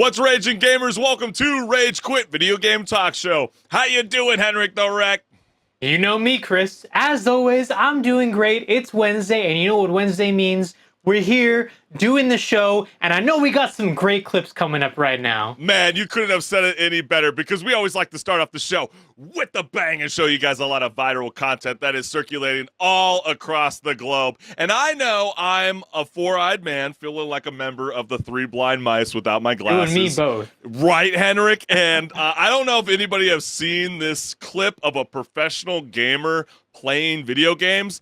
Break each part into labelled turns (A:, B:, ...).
A: What's raging, gamers? Welcome to Rage Quit Video Game Talk Show. How you doing, HenricK the Wreck?
B: You know me, Chris. As always, I'm doing great. It's Wednesday, and you know what Wednesday means? We're here doing the show, and I know we got some great clips coming up right now.
A: Man, you couldn't have said it any better, because we always like to start off the show with a bang and show you guys a lot of viral content that is circulating all across the globe. And I know I'm a four-eyed man feeling like a member of the Three Blind Mice without my glasses.
B: You and me both.
A: Right, HenricK? And I don't know if anybody has seen this clip of a professional gamer playing video games.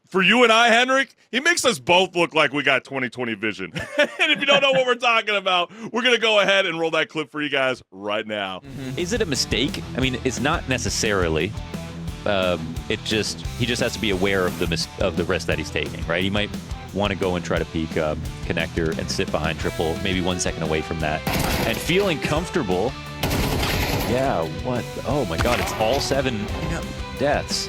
A: For you and I, HenricK, he makes us both look like we got 20/20 vision. And if you don't know what we're talking about, we're going to go ahead and roll that clip for you guys right now.
C: Is it a mistake? I mean, it's not necessarily. He just has to be aware of the risk that he's taking, right? He might want to go and try to peek connector and sit behind triple, maybe 1 second away from that, and feeling comfortable. Yeah, what? Oh my God, it's all 7 deaths.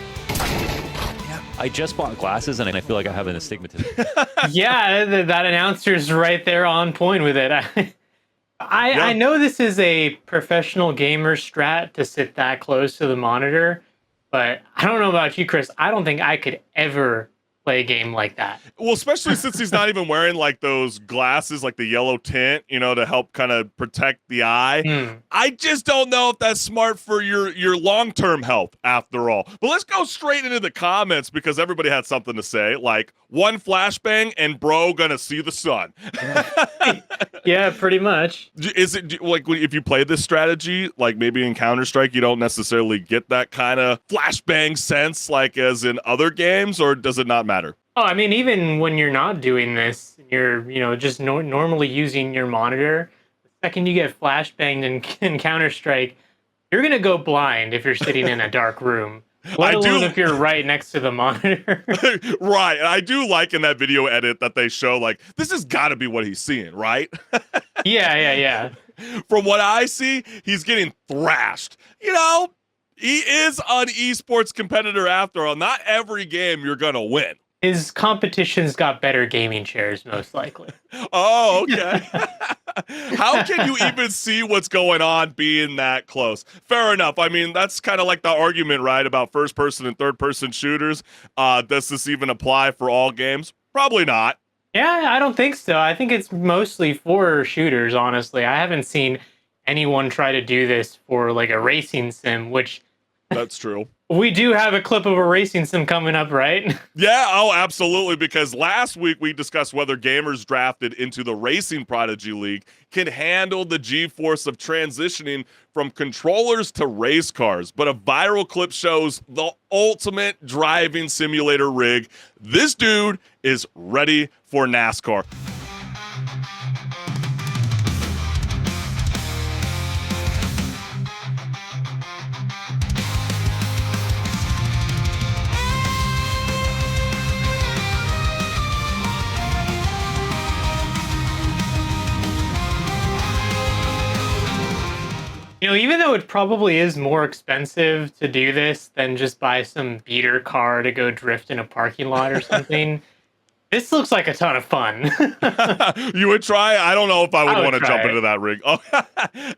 C: I just bought glasses, and I feel like I have an astigmatism.
B: Yeah, that announcer's right there on point with it. I know this is a professional gamer strat to sit that close to the monitor, but I don't know about you, Chris. I don't think I could ever play a game like that.
A: Well, especially since he's not even wearing like those glasses, like the yellow tint, you know, to help kind of protect the eye. I just don't know if that's smart for your long-term health after all. But let's go straight into the comments, because everybody had something to say, like one flashbang and bro gonna see the sun.
B: Yeah, pretty much.
A: Is it like if you play this strategy, like maybe in Counter-Strike, you don't necessarily get that kind of flashbang sense like as in other games, or does it not matter?
B: Oh, I mean, even when you're not doing this, you're, just normally using your monitor. The second you get flashbanged in Counter-Strike, you're going to go blind if you're sitting in a dark room. Let alone if you're right next to the monitor.
A: Right. And I do like in that video edit that they show, like, this has got to be what he's seeing, right?
B: Yeah.
A: From what I see, he's getting thrashed. He is an esports competitor after all. Not every game you're going to win.
B: His competition's got better gaming chairs, most likely.
A: Oh, okay. How can you even see what's going on being that close? Fair enough. I mean, that's kind of like the argument, right, about first-person and third-person shooters. Does this even apply for all games? Probably not.
B: Yeah, I don't think so. I think it's mostly for shooters, honestly. I haven't seen anyone try to do this for, like, a racing sim, which...
A: That's true.
B: We do have a clip of a racing sim coming up, right?
A: Yeah, oh, absolutely, because last week we discussed whether gamers drafted into the Racing Prodigy League can handle the G-force of transitioning from controllers to race cars. But a viral clip shows the ultimate driving simulator rig. This dude is ready for NASCAR.
B: Even though it probably is more expensive to do this than just buy some beater car to go drift in a parking lot or something, this looks like a ton of fun.
A: You would try? I don't know if I would want to jump
B: it.
A: into that rig. Oh,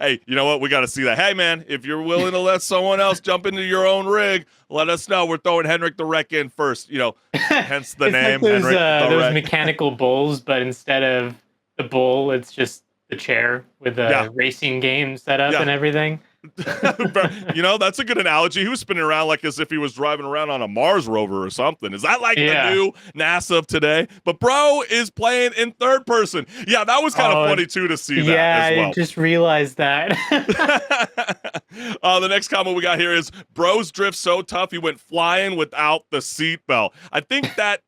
A: hey, you know what? We got to see that. Hey, man, if you're willing to let someone else jump into your own rig, let us know. We're throwing HenricK the Wreck in first. Hence the name,
B: like
A: HenricK the
B: those
A: Wreck.
B: mechanical bulls, but instead of the bull, it's just the chair with a racing game set up and everything.
A: That's a good analogy. He was spinning around like as if he was driving around on a Mars rover or something. Is that like the new NASA of today? But bro is playing in third person. Yeah, that was kind of funny too to see that as well.
B: Yeah, I just realized that.
A: The next comment we got here is, bro's drift so tough he went flying without the seatbelt. I think that,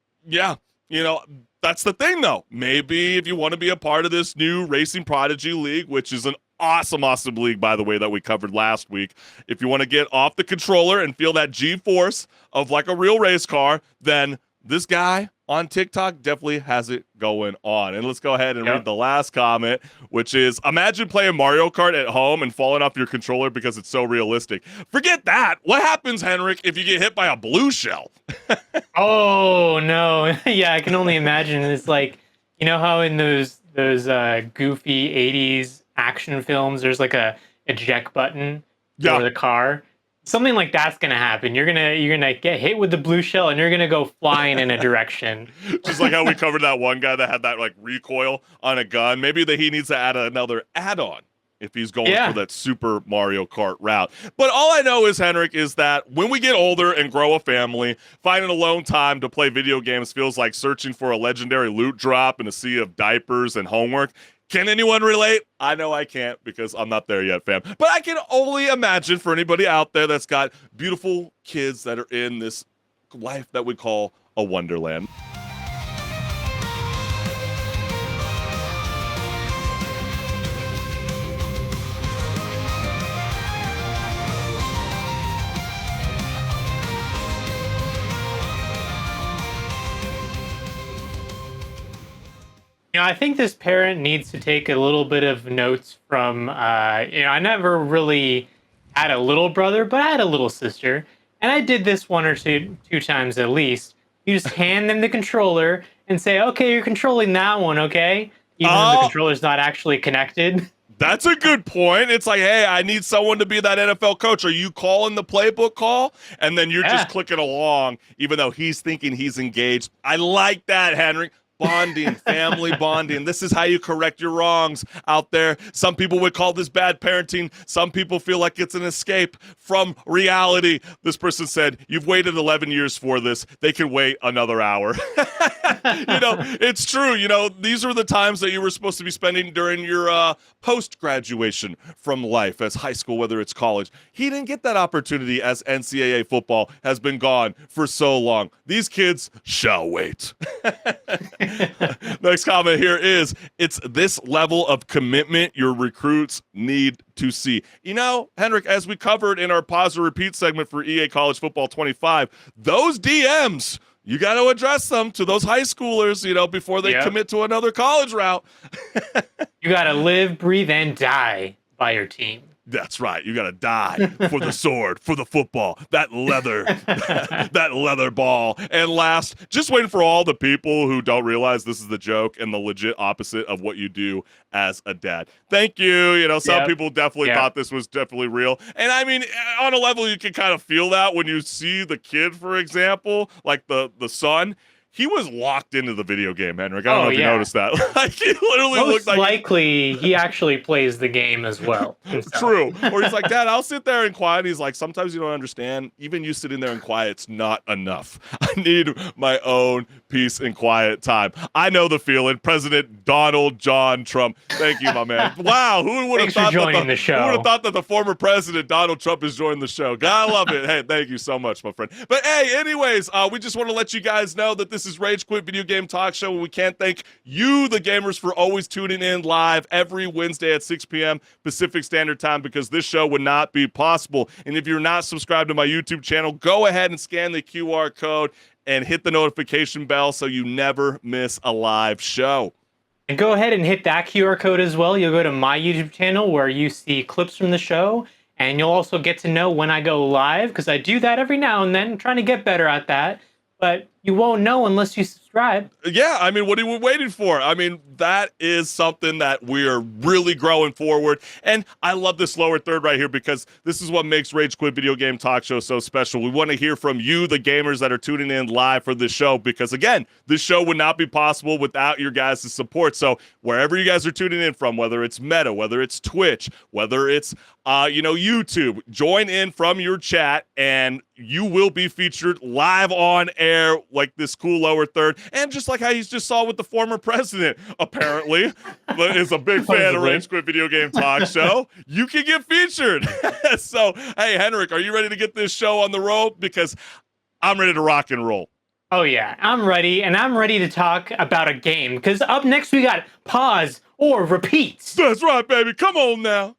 A: that's the thing, though. Maybe if you want to be a part of this new Racing Prodigy League, which is an awesome league, by the way, that we covered last week. If you want to get off the controller and feel that G-force of like a real race car, then this guy on TikTok definitely has it going on. And let's go ahead and read the last comment, which is, imagine playing Mario Kart at home and falling off your controller because it's so realistic. Forget that. What happens, HenricK, if you get hit by a blue shell?
B: Oh, no. Yeah, I can only imagine. It's like, how in those those goofy 80s action films, there's like a eject button for the car. Something like that's gonna happen. You're gonna get hit with the blue shell and you're gonna go flying in a direction.
A: Just like how we covered that one guy that had that like recoil on a gun. Maybe that he needs to add another add-on if he's going for that Super Mario Kart route. But all I know is, HenricK, is that when we get older and grow a family, finding alone time to play video games feels like searching for a legendary loot drop in a sea of diapers and homework. Can anyone relate? I know I can't because I'm not there yet, fam. But I can only imagine for anybody out there that's got beautiful kids that are in this life that we call a wonderland.
B: I think this parent needs to take a little bit of notes from, I never really had a little brother, but I had a little sister. And I did this one or two times at least. You just hand them the controller and say, okay, you're controlling that one, okay? Even though the controller's not actually connected.
A: That's a good point. It's like, hey, I need someone to be that NFL coach. Are you calling the playbook call? And then you're just clicking along, even though he's thinking he's engaged. I like that, HenricK. Bonding, family bonding. This is how you correct your wrongs out there. Some people would call this bad parenting. Some people feel like it's an escape from reality. This person said, you've waited 11 years for this. They can wait another hour. It's true. These are the times that you were supposed to be spending during your post-graduation from life as high school, whether it's college. He didn't get that opportunity as NCAA football has been gone for so long. These kids shall wait. Next comment here is, it's this level of commitment your recruits need to see. HenricK, as we covered in our pause or repeat segment for EA College Football 25, those DMs, you got to address them to those high schoolers, before they commit to another college route.
B: You got to live, breathe, and die by your team.
A: That's right. You got to die for the sword, for the football, that leather, that leather ball. And last, just waiting for all the people who don't realize this is the joke and the legit opposite of what you do as a dad. Thank you. Some people definitely thought this was definitely real. And I mean, on a level, you can kind of feel that when you see the kid, for example, like the son. He was locked into the video game, HenricK. I don't know if you noticed that. Like, he literally looked like...
B: Most likely, he actually plays the game as well.
A: True. Or he's like, Dad, I'll sit there and quiet. He's like, sometimes you don't understand. Even you sitting there and quiet's not enough. I need my own peace and quiet time. I know the feeling. President Donald John Trump. Thank you, my man. Wow. Who would have thought
B: the show.
A: Who would have thought that the former president, Donald Trump, is joining the show? God, I love it. Hey, thank you so much, my friend. But hey, anyways, we just want to let you guys know that this is Rage Quit Video Game Talk Show, and we can't thank you, the gamers, for always tuning in live every Wednesday at 6 p.m. Pacific Standard Time, because this show would not be possible. And if you're not subscribed to my YouTube channel, go ahead and scan the QR code and hit the notification bell so you never miss a live show.
B: And go ahead and hit that QR code as well. You'll go to my YouTube channel where you see clips from the show, and you'll also get to know when I go live, because I do that every now and then, trying to get better at that. But you won't know unless you subscribe.
A: Yeah, I mean, what are we waiting for? I mean, that is something that we're really growing forward. And I love this lower third right here, because this is what makes Rage Quit Video Game Talk Show so special. We want to hear from you, the gamers that are tuning in live for this show, because, again, this show would not be possible without your guys' support. So wherever you guys are tuning in from, whether it's Meta, whether it's Twitch, whether it's YouTube, join in from your chat, and you will be featured live on air like this cool lower third. And just like how you just saw with the former president, apparently, is a big fan of Rage Quit Video Game Talk Show, you can get featured. So, hey, HenricK, are you ready to get this show on the road? Because I'm ready to rock and roll.
B: Oh, yeah, I'm ready. And I'm ready to talk about a game, because up next we got Pause or Repeat.
A: That's right, baby. Come on now.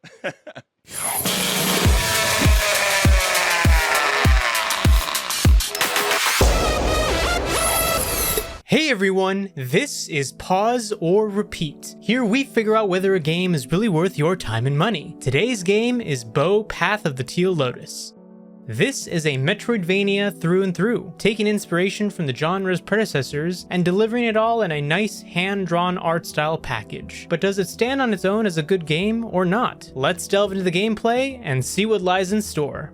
D: Hey everyone, this is Pause or Repeat. Here we figure out whether a game is really worth your time and money. Today's game is Bow Path of the Teal Lotus. This is a Metroidvania through and through, taking inspiration from the genre's predecessors and delivering it all in a nice hand-drawn art style package. But does it stand on its own as a good game or not? Let's delve into the gameplay and see what lies in store.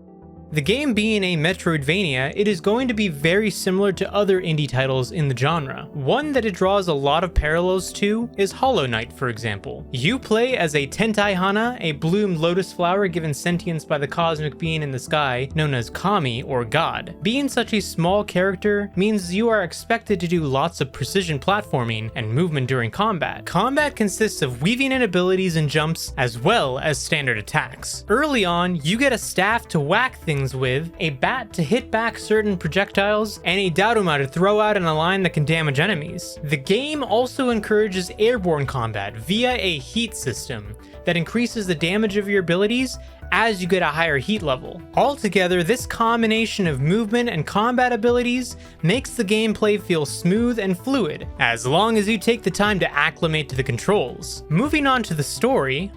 D: The game being a Metroidvania, it is going to be very similar to other indie titles in the genre. One that it draws a lot of parallels to is Hollow Knight, for example. You play as a Tentai Hana, a bloomed lotus flower given sentience by the cosmic being in the sky known as Kami or God. Being such a small character means you are expected to do lots of precision platforming and movement during combat. Combat consists of weaving in abilities and jumps as well as standard attacks. Early on, you get a staff to whack things with, a bat to hit back certain projectiles, and a Daruma to throw out in a line that can damage enemies. The game also encourages airborne combat via a heat system that increases the damage of your abilities as you get a higher heat level. Altogether, this combination of movement and combat abilities makes the gameplay feel smooth and fluid, as long as you take the time to acclimate to the controls. Moving on to the story,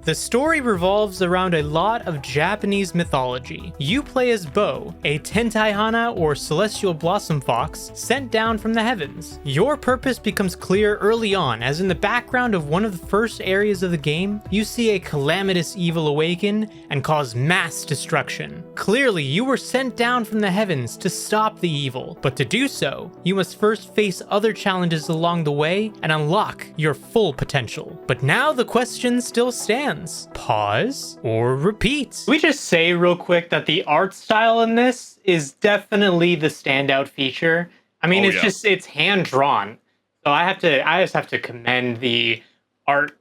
D: the story revolves around a lot of Japanese mythology. You play as Bo, a Tentai Hana or celestial blossom fox sent down from the heavens. Your purpose becomes clear early on, as in the background of one of the first areas of the game, you see a calamitous evil awaken and cause mass destruction. Clearly, you were sent down from the heavens to stop the evil, but to do so, you must first face other challenges along the way and unlock your full potential. But now the question still stands. Pause or repeat?
B: We just say real quick that the art style in this is definitely the standout feature. I mean, it's hand drawn. So I just have to commend the art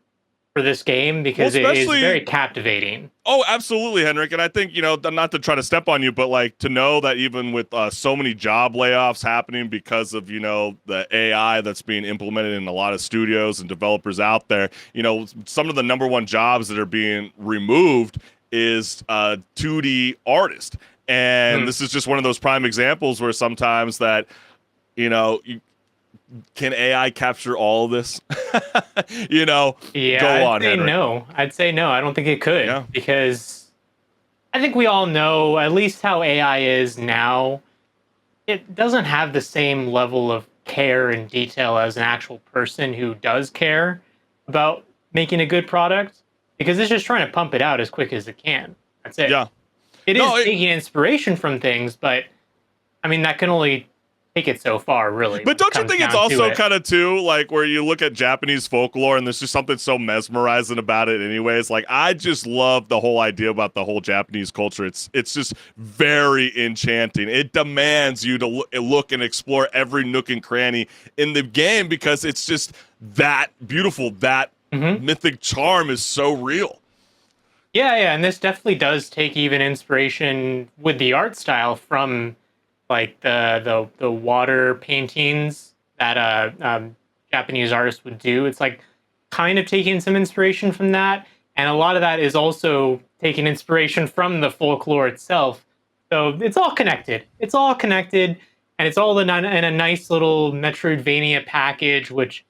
B: for this game because it is very captivating.
A: Oh, absolutely, HenricK. And I think, not to try to step on you, but like to know that even with so many job layoffs happening because of, the AI that's being implemented in a lot of studios and developers out there, some of the number one jobs that are being removed is 2D artist. And this is just one of those prime examples where sometimes that, can AI capture all of this?
B: Yeah,
A: go on,
B: I'd say
A: HenricK.
B: no. I'd say no. I don't think it could because I think we all know at least how AI is now. It doesn't have the same level of care and detail as an actual person who does care about making a good product because it's just trying to pump it out as quick as it can. That's it.
A: Yeah.
B: It is taking inspiration from things, but I mean, that can only take it so far, really.
A: But don't you think it's also kind of too like where you look at Japanese folklore and there's just something so mesmerizing about it anyways? Like I just love the whole idea about the whole Japanese culture. It's just very enchanting. It demands you to look and explore every nook and cranny in the game because it's just that beautiful. That mythic charm is so real.
B: Yeah, and this definitely does take even inspiration with the art style from like the water paintings that Japanese artists would do. It's like kind of taking some inspiration from that, and a lot of that is also taking inspiration from the folklore itself. So it's all connected. And it's all in a nice little Metroidvania package, which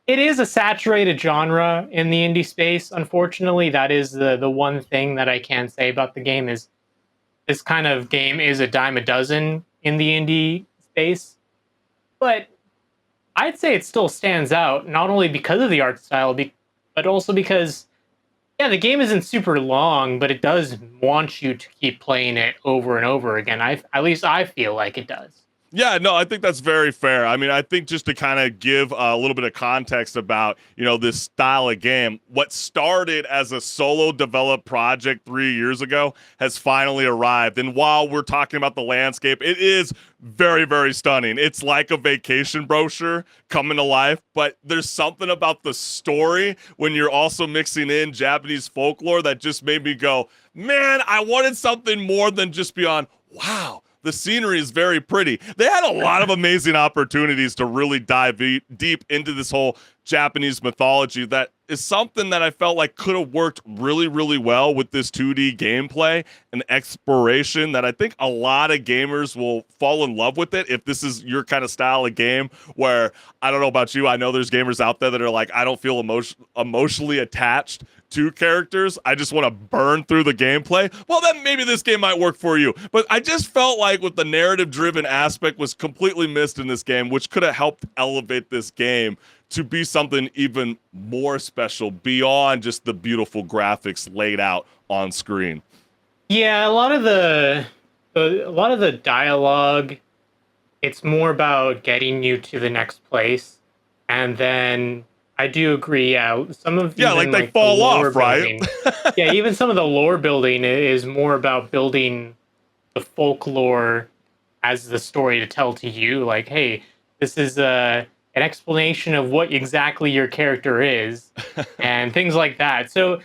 B: it is a saturated genre in the indie space. Unfortunately, that is the one thing that I can say about the game is this kind of game is a dime a dozen in the indie space, but I'd say it still stands out, not only because of the art style, but also because, the game isn't super long, but it does want you to keep playing it over and over again. At least I feel like it does.
A: Yeah, no, I think that's very fair. I mean, I think just to kind of give a little bit of context about, this style of game, what started as a solo developed project 3 years ago has finally arrived. And while we're talking about the landscape, it is very, very stunning. It's like a vacation brochure coming to life, but there's something about the story when you're also mixing in Japanese folklore that just made me go, man, I wanted something more than just beyond, wow. The scenery is very pretty. They had a lot of amazing opportunities to really dive deep into this whole Japanese mythology that is something that I felt like could have worked really, really well with this 2D gameplay and exploration that I think a lot of gamers will fall in love with it if this is your kind of style of game where, I don't know about you, I know there's gamers out there that are like, I don't feel emotionally attached two characters, I just want to burn through the gameplay, well, then maybe this game might work for you. But I just felt like with the narrative-driven aspect was completely missed in this game, which could have helped elevate this game to be something even more special beyond just the beautiful graphics laid out on screen.
B: Yeah, a lot of the dialogue, it's more about getting you to the next place, and then I do agree. Yeah, some of
A: like they
B: the
A: fall off,
B: lore
A: right?
B: building- yeah, even some of the lore building is more about building the folklore as the story to tell to you. Like, hey, this is an explanation of what exactly your character is, and things like that. So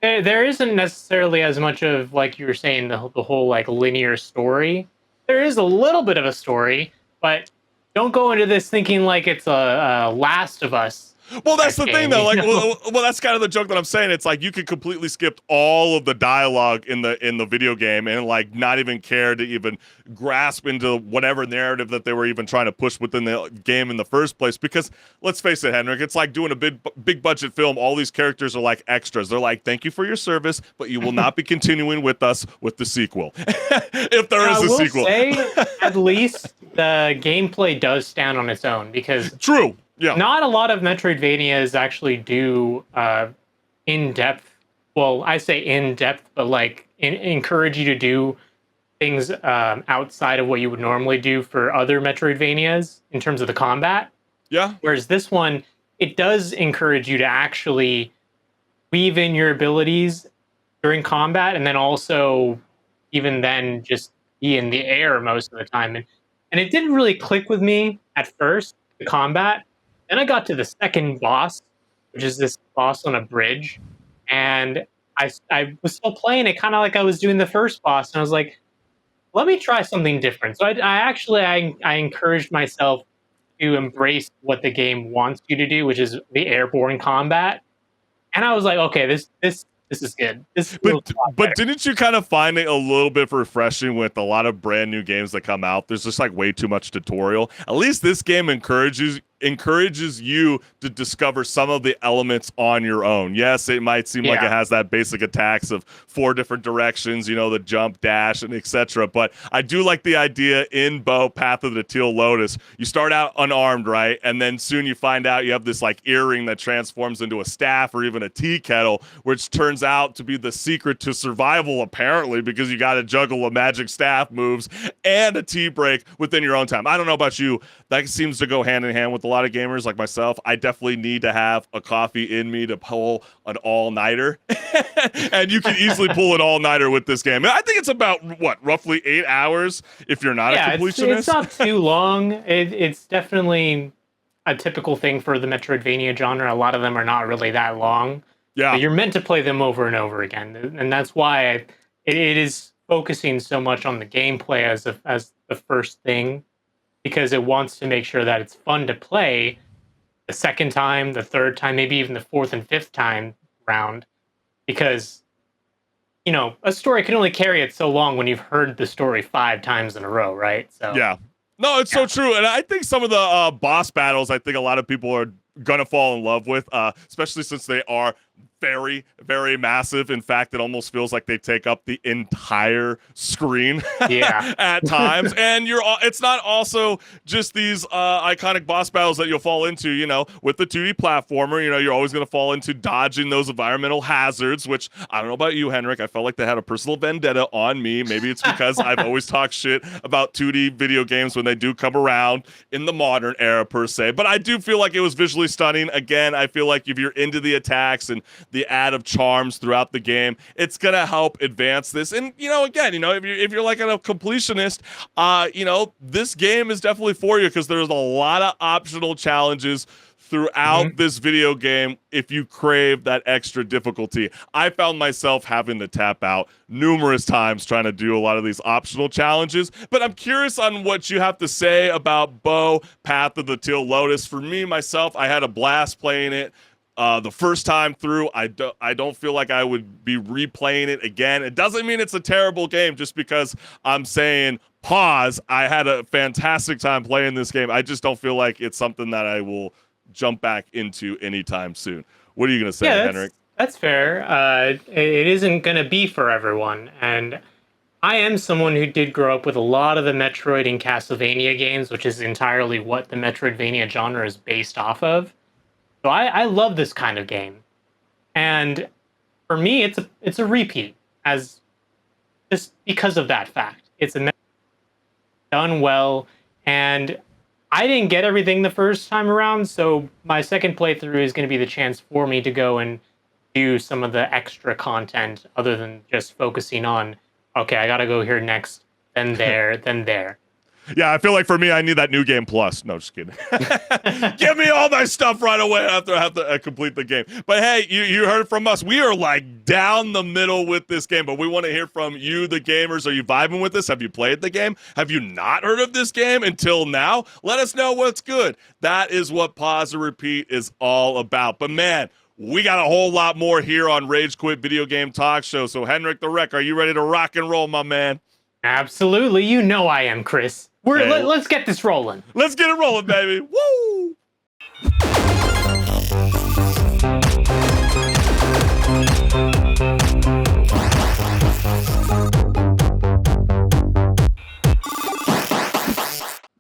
B: there isn't necessarily as much of, like you were saying, the whole like linear story. There is a little bit of a story, but don't go into this thinking like it's a Last of Us.
A: Well, that's the thing, though. Like,
B: you know?
A: well, that's kind of the joke that I'm saying. It's like you could completely skip all of the dialogue in the video game and like not even care to even grasp into whatever narrative that they were even trying to push within the game in the first place. Because let's face it, HenricK, it's like doing a big budget film. All these characters are like extras. They're like, thank you for your service, but you will not be continuing with us with the sequel, if there is a sequel.
B: I will say, at least the gameplay does stand on its own, because
A: True. Yeah.
B: not a lot of Metroidvanias actually do in-depth. Well, I say in-depth, but like encourage you to do things outside of what you would normally do for other Metroidvanias in terms of the combat.
A: Yeah.
B: Whereas this one, it does encourage you to actually weave in your abilities during combat, and then also even then just be in the air most of the time. And it didn't really click with me at first, the combat. Then I got to the second boss, which is this boss on a bridge, and I was still playing it kind of like I was doing the first boss, and I was like, let me try something different. So I encouraged myself to embrace what the game wants you to do, which is the airborne combat. And I was like, okay, this is good.
A: But didn't you kind of find it a little bit refreshing with a lot of brand new games that come out? There's just like way too much tutorial. At least this game encourages you to discover some of the elements on your own. Yes, it might seem like it has that basic attacks of 4 different directions, the jump, dash, and etc. But I do like the idea in Bow Path of the Teal Lotus. You start out unarmed, right? And then soon you find out you have this like earring that transforms into a staff or even a tea kettle, which turns out to be the secret to survival, apparently, because you got to juggle a magic staff moves and a tea break within your own time. I don't know about you. That seems to go hand in hand with a lot of gamers like myself. I definitely need to have a coffee in me to pull an all-nighter. And you can easily pull an all-nighter with this game. I think it's about, roughly 8 hours if you're not a completionist?
B: It's not too long. It's definitely a typical thing for the Metroidvania genre. A lot of them are not really that long.
A: Yeah.
B: But you're meant to play them over and over again. And that's why it is focusing so much on the gameplay as the first thing, because it wants to make sure that it's fun to play the second time, the third time, maybe even the fourth and fifth time round. Because, a story can only carry it so long when you've heard the story 5 times in a row, right? So
A: yeah. No, it's so true. And I think some of the boss battles, I think a lot of people are going to fall in love with, especially since they are very, very massive. In fact, it almost feels like they take up the entire screen at times. And it's not also just these iconic boss battles that you'll fall into, with the 2D platformer, you're always going to fall into dodging those environmental hazards, which I don't know about you, HenricK. I felt like they had a personal vendetta on me. Maybe it's because I've always talked shit about 2D video games when they do come around in the modern era per se. But I do feel like it was visually stunning. Again, I feel like if you're into the attacks and the add of charms throughout the game, it's gonna help advance this. And again, if you're like a completionist, this game is definitely for you, because there's a lot of optional challenges throughout this video game if you crave that extra difficulty. I found myself having to tap out numerous times trying to do a lot of these optional challenges, but I'm curious on what you have to say about Bow Path of the Teal Lotus. For me, myself, I had a blast playing it. The first time through, I don't feel like I would be replaying it again. It doesn't mean it's a terrible game just because I'm saying pause. I had a fantastic time playing this game. I just don't feel like it's something that I will jump back into anytime soon. What are you going to say, HenricK?
B: That's fair. It isn't going to be for everyone. And I am someone who did grow up with a lot of the Metroid and Castlevania games, which is entirely what the Metroidvania genre is based off of. So I love this kind of game. And for me, it's a repeat, as just because of that fact. It's done well, and I didn't get everything the first time around, so my second playthrough is going to be the chance for me to go and do some of the extra content other than just focusing on, okay, I got to go here next, then there, then there.
A: Yeah, I feel like for me, I need that New Game Plus. No, just kidding. Give me all my stuff right away after I have to complete the game. But hey, you heard from us. We are like down the middle with this game, but we want to hear from you, the gamers. Are you vibing with this? Have you played the game? Have you not heard of this game until now? Let us know what's good. That is what Pause and Repeat is all about. But man, we got a whole lot more here on Rage Quit Video Game Talk Show. So HenricK the Wreck, are you ready to rock and roll, my man?
B: Absolutely. You know I am, Chris. Let's get this rolling.
A: Let's get it rolling, baby. Woo!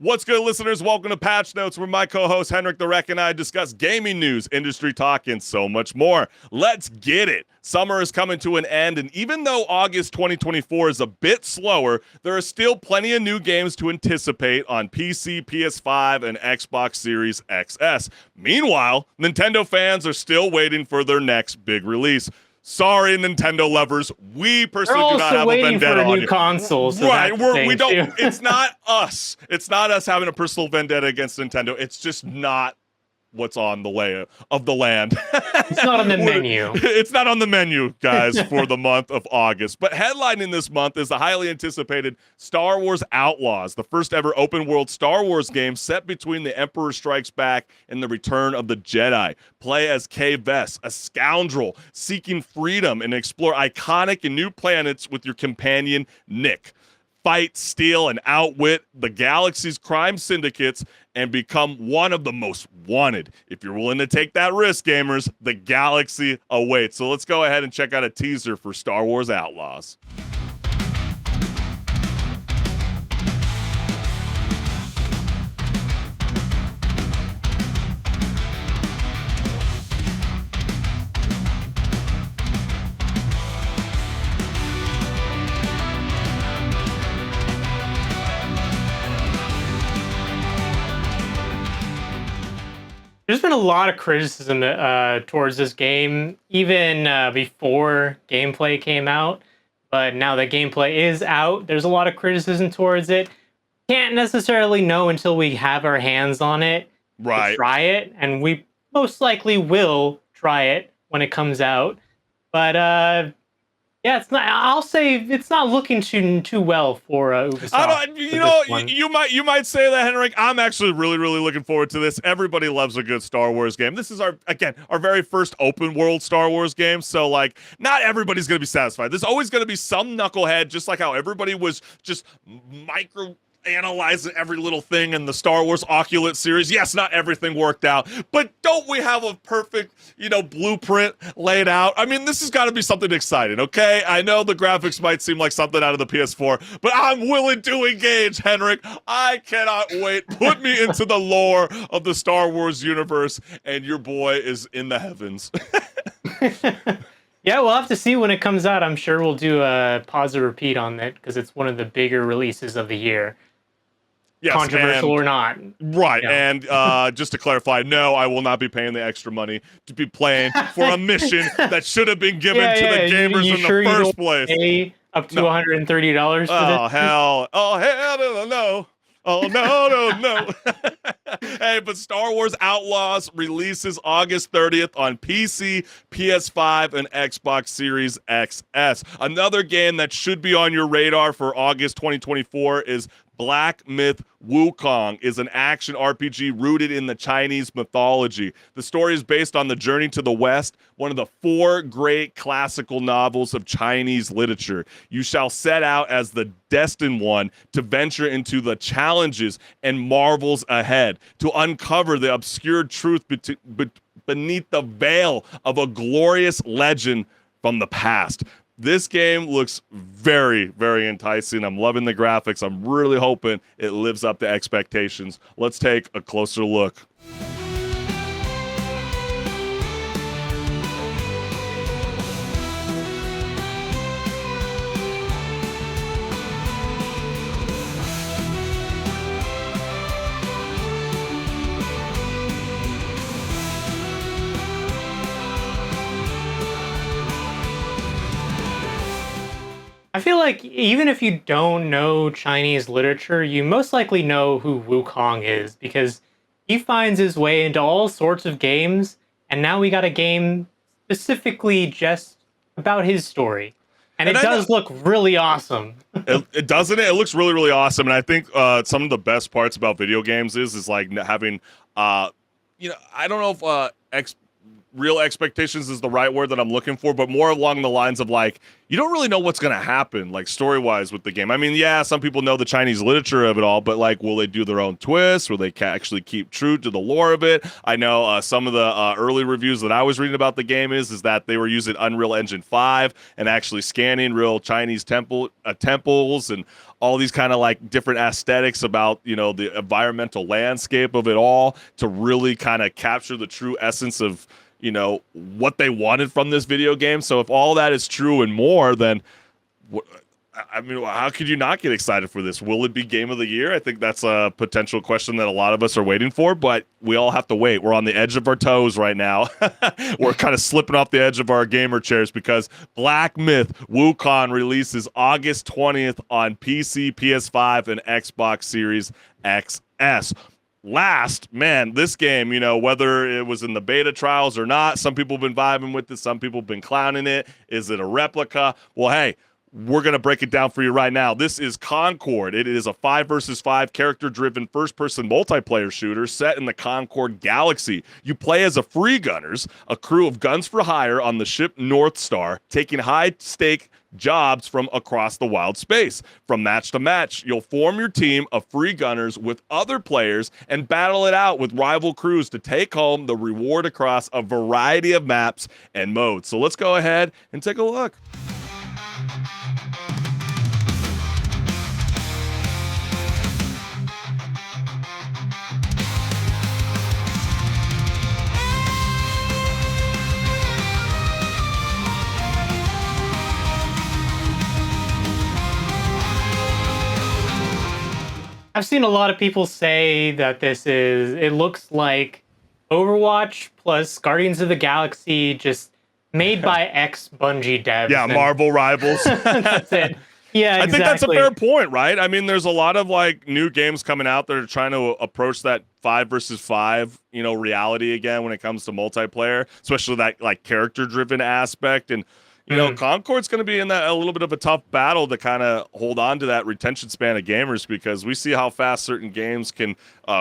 A: What's good, listeners? Welcome to Patch Notes, where my co-host HenricK the Wreck and I discuss gaming news, industry talk, and so much more. Let's get it. Summer is coming to an end, and even though August 2024 is a bit slower, there are still plenty of new games to anticipate on PC, PS5, and Xbox Series XS. Meanwhile, Nintendo fans are still waiting for their next big release. Sorry, Nintendo lovers, we personally do not have a vendetta on you.
B: Console, so
A: right? We don't. It's not us. It's not us having a personal vendetta against Nintendo. It's just not what's on the lay of the land.
B: It's not on the menu.
A: It's not on the menu, guys, for the month of August. But headlining this month is the highly anticipated Star Wars Outlaws, the first ever open world Star Wars game set between The Emperor Strikes Back and The Return of the Jedi. Play as Kay Vess, a scoundrel seeking freedom, and explore iconic and new planets with your companion Nick. Fight, steal, and outwit the galaxy's crime syndicates and become one of the most wanted. If you're willing to take that risk, gamers, the galaxy awaits. So let's go ahead and check out a teaser for Star Wars Outlaws.
B: There's been a lot of criticism towards this game, even before gameplay came out. But now that gameplay is out, there's a lot of criticism towards it. Can't necessarily know until we have our hands on it.
A: Right.
B: Try it, and we most likely will try it when it comes out. But yeah, it's not. I'll say it's not looking too well for Ubisoft.
A: You might say that, HenricK. I'm actually really looking forward to this. Everybody loves a good Star Wars game. This is our very first open world Star Wars game. So like, not everybody's gonna be satisfied. There's always gonna be some knucklehead, just like how everybody was just analyzing every little thing in the Star Wars Oculus series. Yes, not everything worked out, but don't we have a perfect, blueprint laid out? I mean, this has got to be something exciting, okay? I know the graphics might seem like something out of the PS4, but I'm willing to engage, HenricK. I cannot wait. Put me into the lore of the Star Wars universe, and your boy is in the heavens.
B: Yeah, we'll have to see when it comes out. I'm sure we'll do a pause or repeat on it because it's one of the bigger releases of the year. Yes, controversial or not.
A: Right, and just to clarify, no, I will not be paying the extra money to be playing for a mission that should have been given to the gamers in the first place.
B: Pay up to $130 for this?
A: Oh, hell no. Oh, no. Hey, but Star Wars Outlaws releases August 30th on PC, PS5, and Xbox Series XS. Another game that should be on your radar for August 2024 is Black Myth Wukong, is an action RPG rooted in the Chinese mythology. The story is based on The Journey to the West, one of the 4 great classical novels of Chinese literature. You shall set out as the destined one to venture into the challenges and marvels ahead, to uncover the obscure truth beneath the veil of a glorious legend from the past. This game looks very, very enticing. I'm loving the graphics. I'm really hoping it lives up to expectations. Let's take a closer look.
B: I feel like even if you don't know Chinese literature, you most likely know who Wukong is because he finds his way into all sorts of games, and now we got a game specifically just about his story. And it does look really awesome.
A: It doesn't. It looks really, really awesome. And I think some of the best parts about video games is like having, I don't know if real expectations is the right word that I'm looking for, but more along the lines of like, you don't really know what's going to happen, like story-wise with the game. I mean, yeah, some people know the Chinese literature of it all, but like, will they do their own twists? Will they actually keep true to the lore of it? I know some of the early reviews that I was reading about the game is that they were using Unreal Engine 5 and actually scanning real Chinese temples and all these kind of like different aesthetics about, the environmental landscape of it all to really kind of capture the true essence of what they wanted from this video game. So if all that is true and more, then how could you not get excited for this? Will it be game of the year? I think that's a potential question that a lot of us are waiting for, but we all have to wait. We're on the edge of our toes right now. We're kind of slipping off the edge of our gamer chairs because Black Myth Wukong releases August 20th on PC, PS5, and Xbox Series XS. This game, whether it was in the beta trials or not, some people have been vibing with it, some people have been clowning it. Is it a replica? Well, hey, we're going to break it down for you right now. This is Concord. It is a 5 versus 5 character-driven first-person multiplayer shooter set in the Concord Galaxy. You play as a free gunners, a crew of guns for hire on the ship North Star, taking high-stake jobs from across the wild space. From match to match, you'll form your team of free gunners with other players and battle it out with rival crews to take home the reward across a variety of maps and modes. So let's go ahead and take a look.
B: I've seen a lot of people say that it looks like Overwatch plus Guardians of the Galaxy just made by ex-Bungie devs.
A: Yeah, Marvel rivals.
B: That's it. Yeah, exactly.
A: I think that's a fair point, right? I mean, there's a lot of like new games coming out that are trying to approach that 5 versus 5, reality again when it comes to multiplayer, especially that like character-driven aspect. And Concord's going to be in that a little bit of a tough battle to kind of hold on to that retention span of gamers because we see how fast certain games can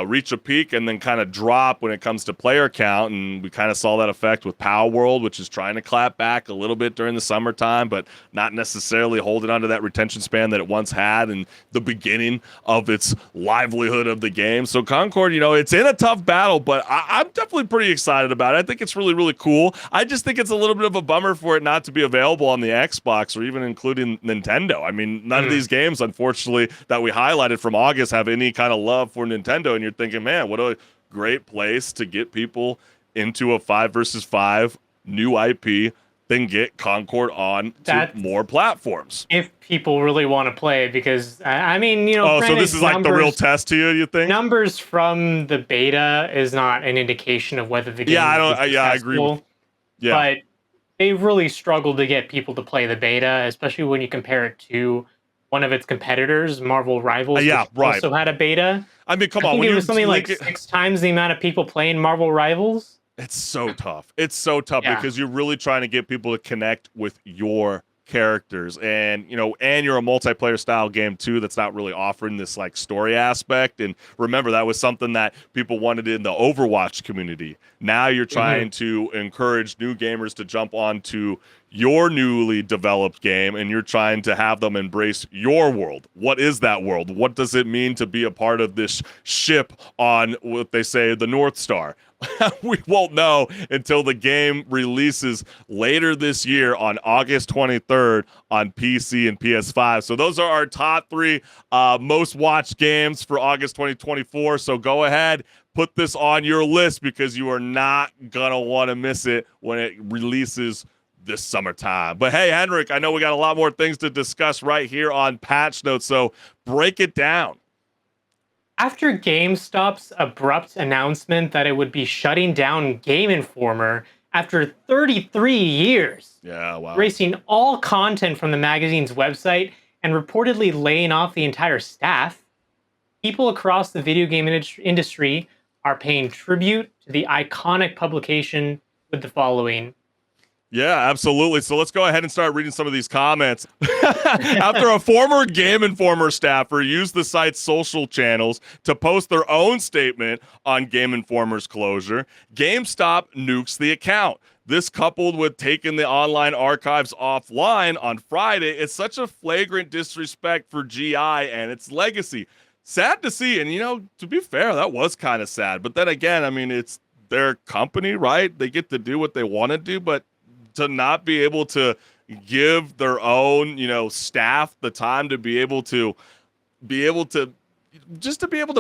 A: reach a peak and then kind of drop when it comes to player count. And we kind of saw that effect with Power World, which is trying to clap back a little bit during the summertime, but not necessarily holding on to that retention span that it once had in the beginning of its livelihood of the game. So Concord, it's in a tough battle, but I'm definitely pretty excited about it. I think it's really, really cool. I just think it's a little bit of a bummer for it not to be available on the Xbox or even including Nintendo. I mean, none of these games, unfortunately, that we highlighted from August have any kind of love for Nintendo. And you're thinking, man, what a great place to get people into a 5 versus 5 new IP, then get Concord on to more platforms.
B: If people really want to play, because I mean,
A: so this is like the real test to you think?
B: Numbers from the beta is not an indication of whether the game is
A: I agree.
B: But they really struggled to get people to play the beta, especially when you compare it to one of its competitors, Marvel Rivals, which also had a beta.
A: I mean, come on.
B: I think it was something like 6 times the amount of people playing Marvel Rivals.
A: It's so tough. It's so tough because you're really trying to get people to connect with your characters, and and you're a multiplayer style game too that's not really offering this like story aspect. And remember, that was something that people wanted in the Overwatch community. Now you're trying to encourage new gamers to jump onto your newly developed game and you're trying to have them embrace your world. What is that world? What does it mean to be a part of this ship on what they say the North Star? We won't know until the game releases later this year on August 23rd on PC and PS5. So those are our top 3 most watched games for August 2024. So go ahead, put this on your list because you are not going to want to miss it when it releases this summertime. But hey, HenricK, I know we got a lot more things to discuss right here on Patch Notes, so break it down.
B: After GameStop's abrupt announcement that it would be shutting down Game Informer after 33 years,
A: wow,
B: erasing all content from the magazine's website and reportedly laying off the entire staff, people across the video game industry are paying tribute to the iconic publication with the following.
A: Yeah, absolutely. So let's go ahead and start reading some of these comments. After a former Game Informer staffer used the site's social channels to post their own statement on Game Informer's closure, GameStop nukes the account. This, coupled with taking the online archives offline on Friday, is such a flagrant disrespect for GI and its legacy. Sad to see, and to be fair, that was kind of sad. But then again, I mean, it's their company, right? They get to do what they want to do, but to not be able to give their own, staff the time to be able to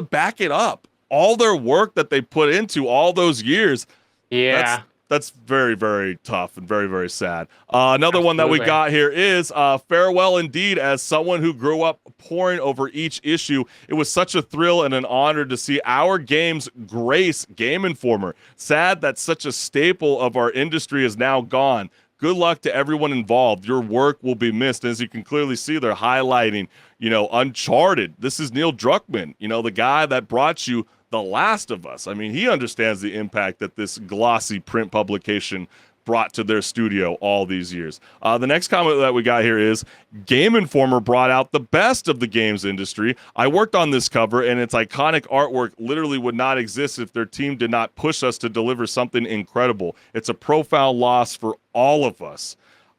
A: back it up, all their work that they put into all those years.
B: Yeah.
A: That's very, very tough and very, very sad. Another one that we got here is farewell indeed. As someone who grew up poring over each issue, it was such a thrill and an honor to see our games grace Game Informer. Sad that such a staple of our industry is now gone. Good luck to everyone involved. Your work will be missed. As you can clearly see, they're highlighting, Uncharted. This is Neil Druckmann, the guy that brought you The Last of Us. I mean, he understands the impact that this glossy print publication brought to their studio all these years. The next comment that we got here is, Game Informer brought out the best of the games industry. I worked on this cover, and its iconic artwork literally would not exist if their team did not push us to deliver something incredible. It's a profound loss for all of us.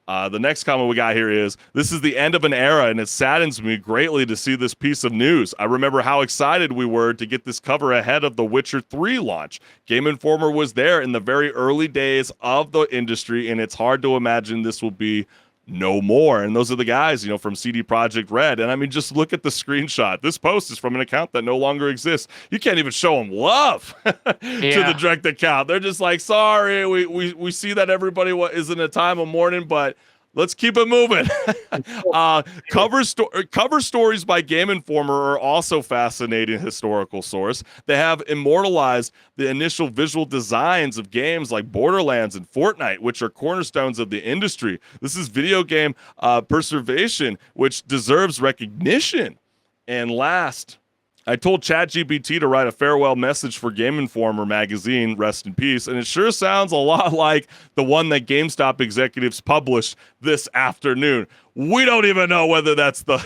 A: The next comment we got here is, this is the end of an era, and it saddens me greatly to see this piece of news. I remember how excited we were to get this cover ahead of The Witcher 3 launch. Game Informer was there in the very early days of the industry, and it's hard to imagine this will be no more. And those are the guys, from CD Projekt Red. And I mean, just look at the screenshot. This post is from an account that no longer exists. You can't even show them love to the direct account. They're just like, sorry, we see that everybody is in a time of mourning, but let's keep it moving. Cover stories by Game Informer are also fascinating historical source. They have immortalized the initial visual designs of games like Borderlands and Fortnite, which are cornerstones of the industry. This is video game preservation, which deserves recognition. And last, I told ChatGPT to write a farewell message for Game Informer magazine, rest in peace, and it sure sounds a lot like the one that GameStop executives published this afternoon. We don't even know whether that's the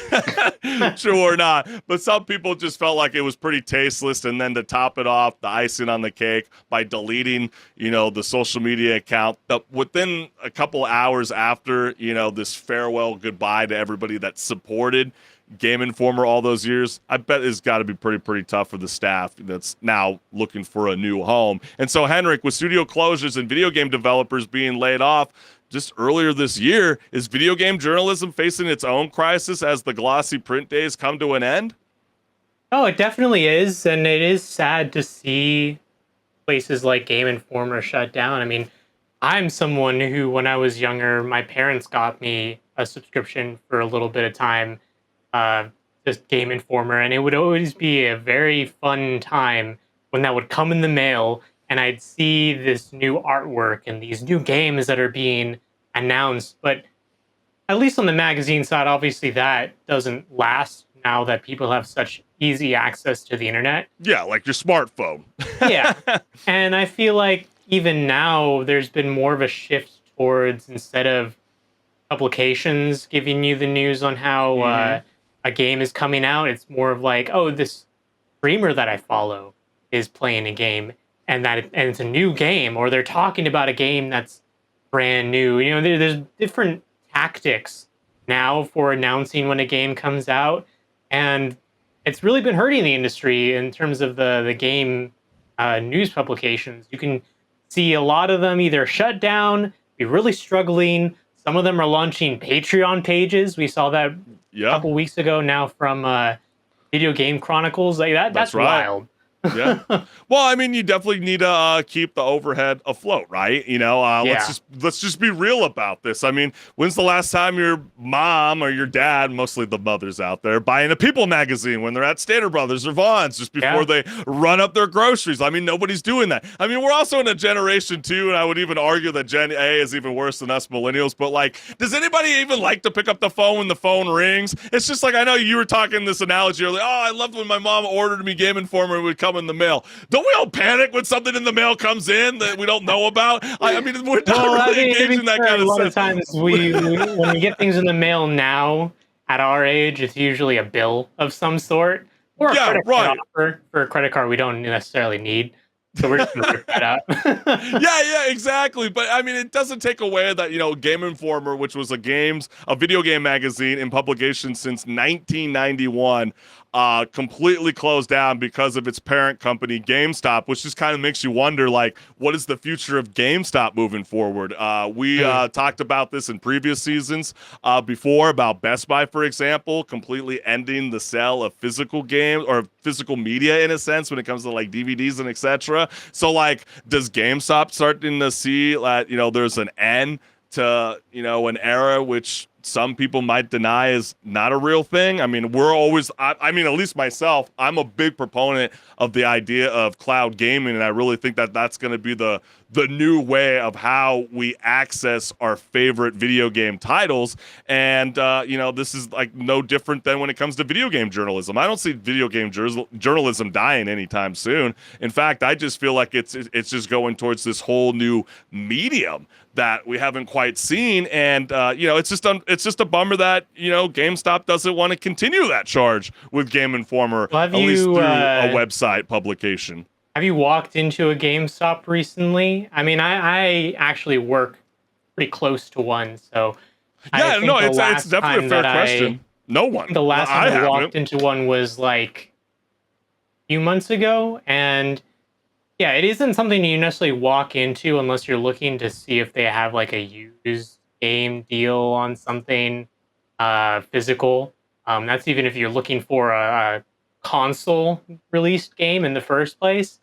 A: true or not, but some people just felt like it was pretty tasteless, and then to top it off, the icing on the cake by deleting, the social media account. Within a couple hours after, this farewell goodbye to everybody that supported Game Informer all those years, I bet it's got to be pretty tough for the staff that's now looking for a new home. And so, HenricK, with studio closures and video game developers being laid off just earlier this year, is video game journalism facing its own crisis as the glossy print days come to an end?
B: Oh, it definitely is, and it is sad to see places like Game Informer shut down. I mean, I'm someone who, when I was younger, my parents got me a subscription for a little bit of time, just Game Informer, and it would always be a very fun time when that would come in the mail and I'd see this new artwork and these new games that are being announced. But at least on the magazine side, obviously that doesn't last now that people have such easy access to the internet.
A: Yeah, like your smartphone.
B: Yeah. And I feel like even now there's been more of a shift towards, instead of publications giving you the news on how a game is coming out, it's more of like, oh, this streamer that I follow is playing a game and it's a new game, or they're talking about a game that's brand new. There's different tactics now for announcing when a game comes out, and it's really been hurting the industry in terms of the game news publications. You can see a lot of them either shut down, be really struggling. Some of them are launching Patreon pages. We saw that a couple weeks ago now from Video Game Chronicles. Like that's
A: right.
B: wild.
A: Yeah. Well, I mean, you definitely need to keep the overhead afloat, right? Let's just be real about this. I mean, when's the last time your mom or your dad, mostly the mothers out there, buying a People magazine when they're at Stater Brothers or Vaughn's just before they run up their groceries? I mean, nobody's doing that. I mean, we're also in a generation too, and I would even argue that Gen A is even worse than us millennials. But like, does anybody even like to pick up the phone when the phone rings? It's just like, I know you were talking this analogy earlier. Oh, I loved when my mom ordered me Game Informer and it would come in the mail. Don't we all panic when something in the mail comes in that we don't know about? I mean, we're not really engaged in that kind of
B: a lot
A: sense.
B: of times when we get things in the mail now at our age, it's usually a bill of some sort or a credit card offer for a credit card we don't necessarily need. So we're just going to rip that out.
A: Yeah, exactly. But I mean, it doesn't take away that, Game Informer, which was a video game magazine in publication since 1991, completely closed down because of its parent company, GameStop, which just kind of makes you wonder, like, what is the future of GameStop moving forward? We talked about this in previous seasons before about Best Buy, for example, completely ending the sale of physical games or physical media in a sense when it comes to like DVDs and etc. So like, does GameStop starting to see that, there's an end to, an era which some people might deny is not a real thing? I mean, I mean, at least myself, I'm a big proponent of the idea of cloud gaming, and I really think that that's going to be the new way of how we access our favorite video game titles. And, this is like no different than when it comes to video game journalism. I don't see video game journalism dying anytime soon. In fact, I just feel like it's just going towards this whole new medium that we haven't quite seen. And, it's just a bummer that, GameStop doesn't want to continue that charge with Game Informer, at least through a website publication.
B: Have you walked into a GameStop recently? I mean, I actually work pretty close to one, so
A: yeah, no, it's definitely a fair question. No one.
B: The last time I walked into one was like a few months ago, and yeah, it isn't something you necessarily walk into unless you're looking to see if they have like a used game deal on something physical. That's even if you're looking for a console released game in the first place.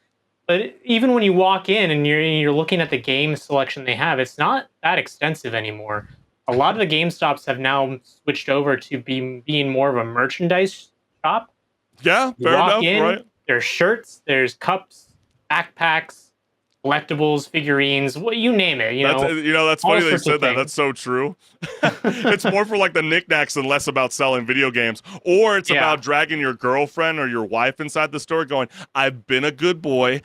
B: But even when you walk in and you're looking at the game selection they have, it's not that extensive anymore. A lot of the GameStops have now switched over to being more of a merchandise shop.
A: Yeah, fair enough, right?
B: There's shirts, there's cups, backpacks, collectibles, figurines, you name it.
A: That's funny they said that. That's so true. It's more for like the knickknacks and less about selling video games. Or it's about dragging your girlfriend or your wife inside the store going, I've been a good boy.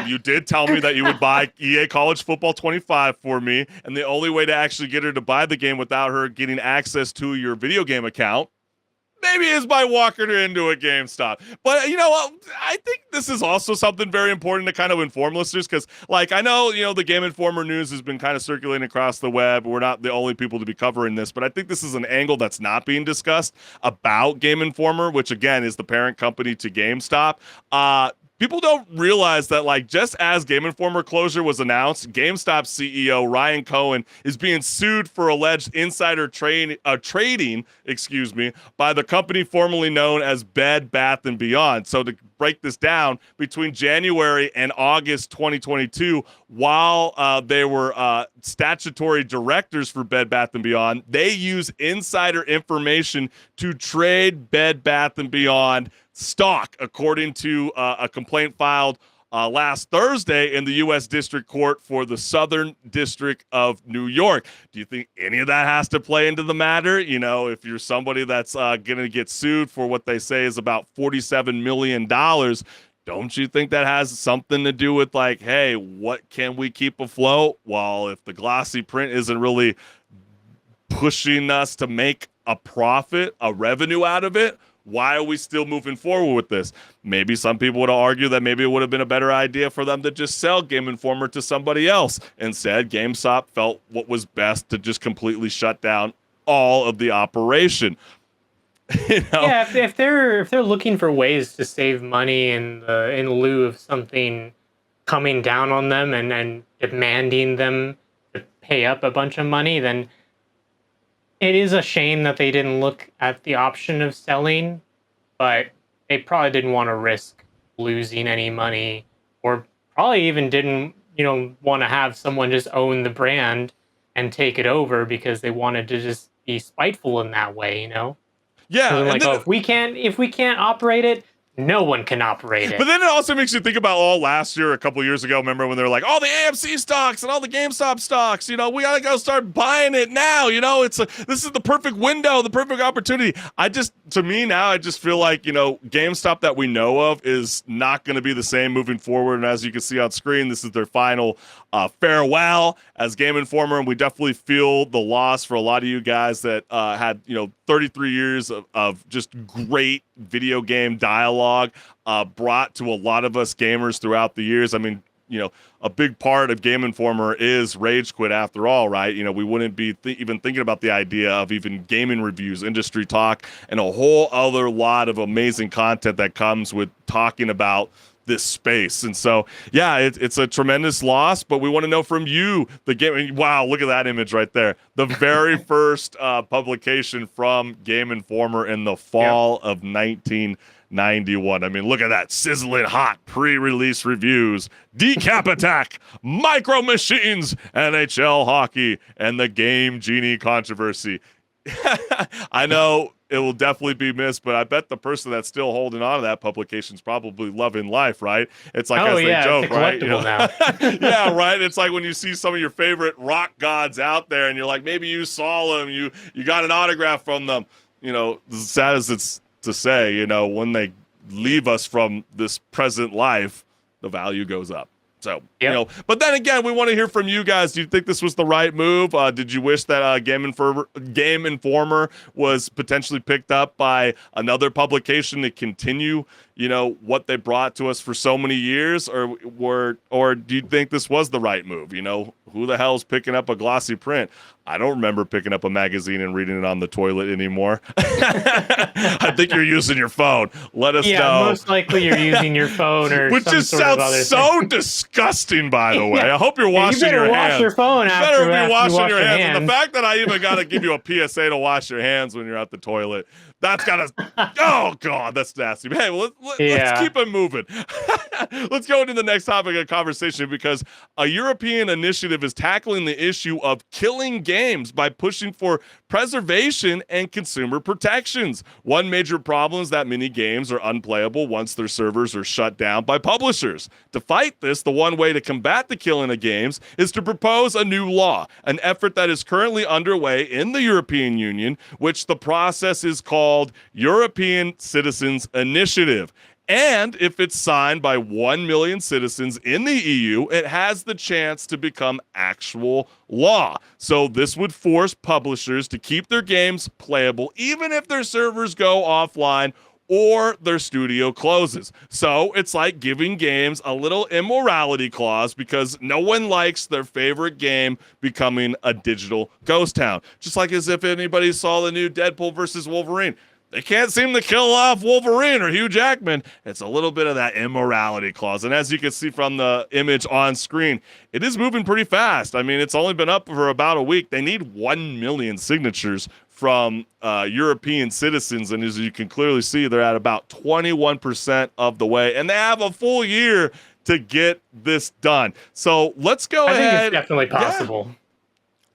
A: You did tell me that you would buy EA College Football 25 for me. And the only way to actually get her to buy the game without her getting access to your video game account maybe is by walking her into a GameStop. But, I think this is also something very important to kind of inform listeners because, like, I know, the Game Informer news has been kind of circulating across the web. We're not the only people to be covering this, but I think this is an angle that's not being discussed about Game Informer, which, again, is the parent company to GameStop. People don't realize that, like, just as Game Informer closure was announced, GameStop CEO Ryan Cohen is being sued for alleged insider trading, by the company formerly known as Bed Bath & Beyond. So to break this down, between January and August 2022, while they were statutory directors for Bed Bath & Beyond, they use insider information to trade Bed Bath & Beyond stock, according to a complaint filed last Thursday in the U.S. District Court for the Southern District of New York. Do you think any of that has to play into the matter? If you're somebody that's going to get sued for what they say is about $47 million, don't you think that has something to do with, like, hey, what can we keep afloat? Well, if the glossy print isn't really pushing us to make a profit, a revenue out of it, Why are we still moving forward with this? Maybe some people would argue that maybe it would have been a better idea for them to just sell Game Informer to somebody else. Instead, GameStop felt what was best to just completely shut down all of the operation.
B: Yeah, if they're looking for ways to save money in lieu of something coming down on them and demanding them to pay up a bunch of money, then it is a shame that they didn't look at the option of selling, but they probably didn't want to risk losing any money, or probably even didn't, want to have someone just own the brand and take it over because they wanted to just be spiteful in that way,
A: Yeah,
B: like, if we can't operate it, no one can operate it.
A: But then it also makes you think about last year, a couple years ago. Remember when they were like, all the AMC stocks and all the GameStop stocks? We gotta go start buying it now. This is the perfect window, the perfect opportunity. To me now, I just feel like GameStop that we know of is not going to be the same moving forward. And as you can see on screen, this is their final farewell as Game Informer, and we definitely feel the loss for a lot of you guys that had 33 years of just great video game dialogue brought to a lot of us gamers throughout the years. I mean, a big part of Game Informer is Rage Quit after all, right? We wouldn't be even thinking about the idea of even gaming reviews, industry talk, and a whole other lot of amazing content that comes with talking about this space. And so, yeah, it's a tremendous loss, but we want to know from you, the game. Wow, look at that image right there. The very first publication from Game Informer in the fall of 1991. I mean, look at that. Sizzling hot pre-release reviews, Decap Attack, Micro Machines, NHL Hockey, and the Game Genie controversy. I know it will definitely be missed, but I bet the person that's still holding on to that publication is probably loving life, right? It's like, as they joke, right?
B: Now.
A: Yeah, right. It's like when you see some of your favorite rock gods out there, and you're like, maybe you saw them, you got an autograph from them. As sad as it's to say, when they leave us from this present life, the value goes up. So, but then again, we want to hear from you guys. Do you think this was the right move? Did you wish that Game Informer was potentially picked up by another publication to continue, what they brought to us for so many years? Or do you think this was the right move? Who the hell's picking up a glossy print? I don't remember picking up a magazine and reading it on the toilet anymore. I think you're using your phone. Let us know.
B: Yeah, most likely you're using your phone or
A: which
B: some
A: just
B: sort of
A: sounds
B: other
A: so
B: thing.
A: disgusting, by the way. I hope you're washing
B: you better
A: your
B: wash
A: hands.
B: your phone after
A: you better be washing your hands.
B: hands.
A: And the fact that I even got to give you a PSA to wash your hands when you're at the toilet, that's got to, oh God, that's nasty. Hey, well, let's keep it moving. Let's go into the next topic of conversation, because a European initiative is tackling the issue of killing games by pushing for preservation and consumer protections. One major problem is that many games are unplayable once their servers are shut down by publishers. To fight this, the one way to combat the killing of games is to propose a new law, an effort that is currently underway in the European Union, which the process is called European Citizens Initiative. And if it's signed by 1 million citizens in the EU, it has the chance to become actual law. So this would force publishers to keep their games playable, even if their servers go offline or their studio closes. So it's like giving games a little immorality clause, because no one likes their favorite game becoming a digital ghost town. Just like as if anybody saw the new Deadpool versus Wolverine. They can't seem to kill off Wolverine or Hugh Jackman. It's a little bit of that immorality clause. And as you can see from the image on screen, it is moving pretty fast. I mean, it's only been up for about a week. They need 1 million signatures from European citizens. And as you can clearly see, they're at about 21% of the way. And they have a full year to get this done. So let's go ahead.
B: I think it's definitely possible.
A: Yeah.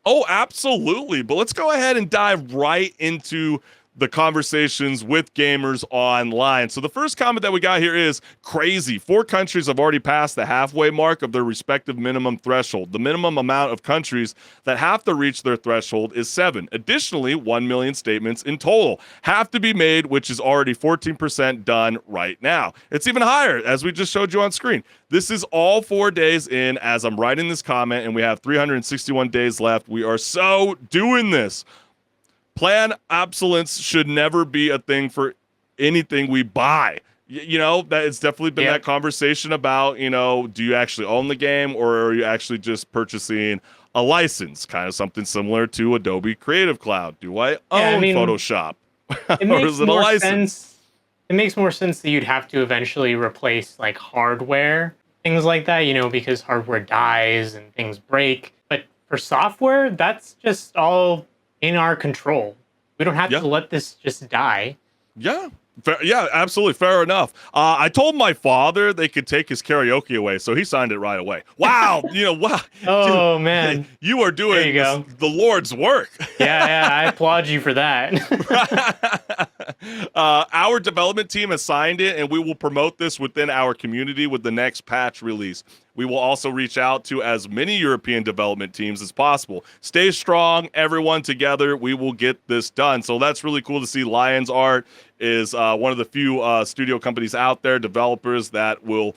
A: Oh, absolutely. But let's go ahead and dive right into the conversations with gamers online. So the first comment that we got here is crazy. 4 countries have already passed the halfway mark of their respective minimum threshold. The minimum amount of countries that have to reach their threshold is 7. Additionally, 1 million statements in total have to be made, which is already 14% done right now. It's even higher, as we just showed you on screen. This is all 4 days in as I'm writing this comment, and we have 361 days left. We are so doing this. Plan obsolescence should never be a thing for anything we buy. That it's definitely been that conversation about, do you actually own the game or are you actually just purchasing a license? Kind of something similar to Adobe Creative Cloud. Do I own Photoshop?
B: It
A: Or
B: makes
A: is it a
B: more
A: license?
B: sense. It makes more sense that you'd have to eventually replace like hardware, things like that, because hardware dies and things break. But for software, that's just all in our control. We don't have to let this just die.
A: Yeah. Yeah, absolutely. Fair enough. I told my father they could take his karaoke away, so he signed it right away. Wow. Wow.
B: Oh,
A: Dude,
B: man.
A: You are doing the Lord's work.
B: Yeah, I applaud you for that.
A: Our development team has signed it, and we will promote this within our community with the next patch release. We will also reach out to as many European development teams as possible. Stay strong, everyone together. We will get this done. So that's really cool to see. Lions Art is one of the few studio companies out there, developers that will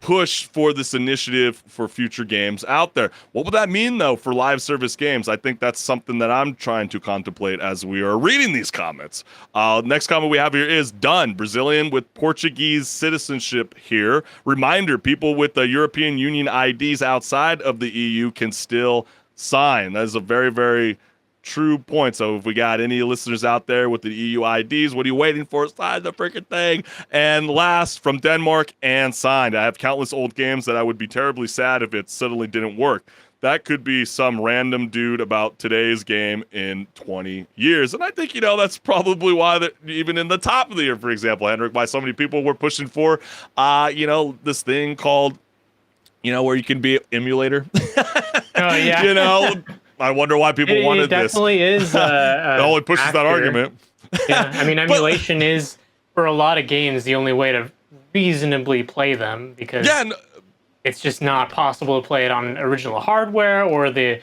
A: push for this initiative for future games out there. What would that mean, though, for live service games? I think that's something that I'm trying to contemplate as we are reading these comments. Next comment we have here is done. Brazilian with Portuguese citizenship here. Reminder, people with the European Union IDs outside of the EU can still sign. That is a very, very true point. So if we got any listeners out there with the EU IDs, what are you waiting for? Sign the freaking thing. And last, from Denmark and signed. I have countless old games that I would be terribly sad if it suddenly didn't work. That could be some random dude about today's game in 20 years. And I think, that's probably why that even in the top of the year, for example, HenricK, why so many people were pushing for, this thing called, where you can be an emulator.
B: Oh, yeah.
A: I wonder why people wanted this.
B: It definitely is.
A: It only pushes that argument.
B: Yeah, I mean, emulation is, for a lot of games, the only way to reasonably play them, because it's just not possible to play it on original hardware, or the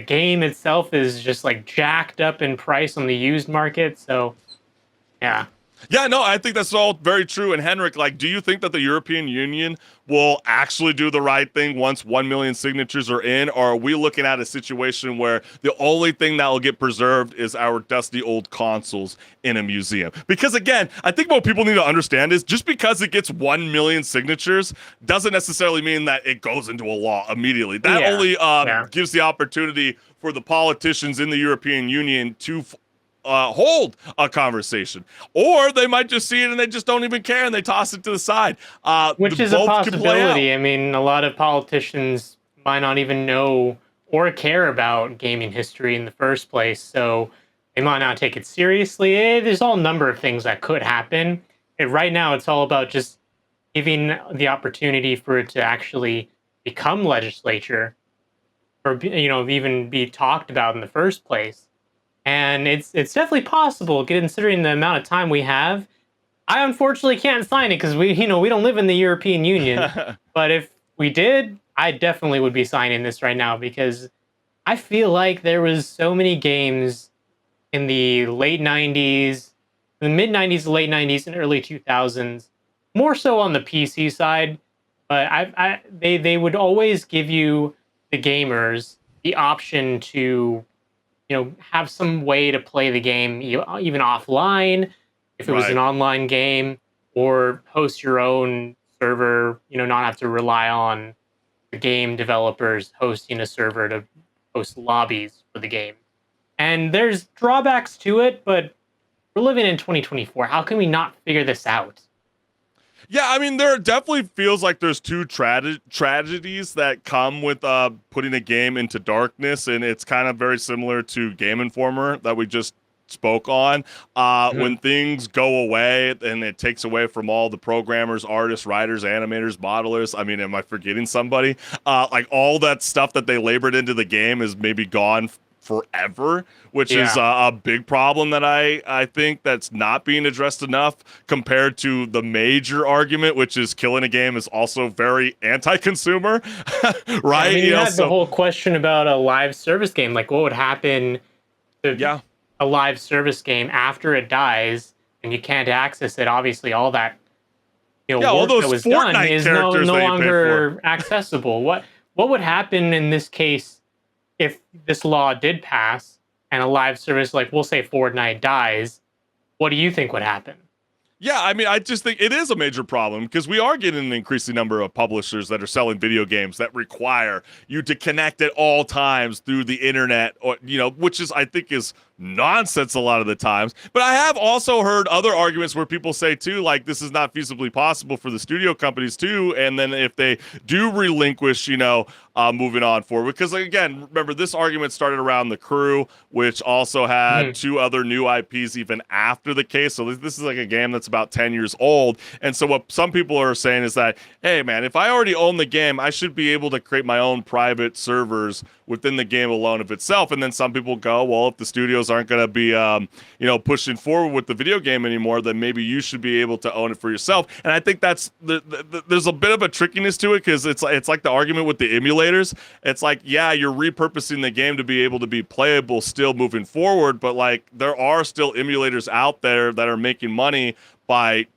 B: game itself is just like jacked up in price on the used market. So, yeah.
A: Yeah, no, I think that's all very true. And HenricK, do you think that the European Union will actually do the right thing once 1 million signatures are in? Or are we looking at a situation where the only thing that will get preserved is our dusty old consoles in a museum? Because again, I think what people need to understand is just because it gets 1 million signatures doesn't necessarily mean that it goes into a law immediately. That only gives the opportunity for the politicians in the European Union to hold a conversation, or they might just see it and they just don't even care and they toss it to the side,
B: which is a possibility. I mean, a lot of politicians might not even know or care about gaming history in the first place, so they might not take it seriously. There's all number of things that could happen, and right now it's all about just giving the opportunity for it to actually become legislature, or even be talked about in the first place. And it's definitely possible, considering the amount of time we have. I unfortunately can't sign it because we don't live in the European Union. But if we did, I definitely would be signing this right now, because I feel like there was so many games in the late 90s, the mid 90s, late 90s, and early 2000s, more so on the PC side. But they would always give you, the gamers, the option to have some way to play the game, even offline, if it was an online game, or host your own server, not have to rely on the game developers hosting a server to host lobbies for the game. And there's drawbacks to it, but we're living in 2024. How can we not figure this out?
A: Yeah, I mean, there definitely feels like there's two tragedies that come with putting a game into darkness, and it's kind of very similar to Game Informer that we just spoke on. When things go away and it takes away from all the programmers, artists, writers, animators, modelers. I mean, am I forgetting somebody? All that stuff that they labored into the game is maybe gone forever, which is a big problem that I think that's not being addressed enough compared to the major argument, which is killing a game is also very anti-consumer, right?
B: I mean, you had the whole question about a live service game, like what would happen to a live service game after it dies and you can't access it. Obviously, all that
A: all
B: work
A: those
B: that was
A: Fortnite
B: done is no
A: characters that you paid
B: longer accessible. What would happen in this case if this law did pass and a live service, like we'll say Fortnite, dies? What do you think would happen?
A: Yeah, I mean, I just think it is a major problem because we are getting an increasing number of publishers that are selling video games that require you to connect at all times through the internet, or which is I think is nonsense a lot of the times. But I have also heard other arguments where people say too, like this is not feasibly possible for the studio companies too, and then if they do relinquish, moving on forward, because again, remember this argument started around The Crew, which also had two other new IPs even after the case. So this is like a game that's about 10 years old. And so what some people are saying is that, hey man, if I already own the game, I should be able to create my own private servers within the game alone of itself. And then some people go, well, if the studios aren't going to be, pushing forward with the video game anymore, then maybe you should be able to own it for yourself. And I think that's there's a bit of a trickiness to it, because it's like the argument with the emulators. It's like, yeah, you're repurposing the game to be able to be playable still moving forward, but like there are still emulators out there that are making money by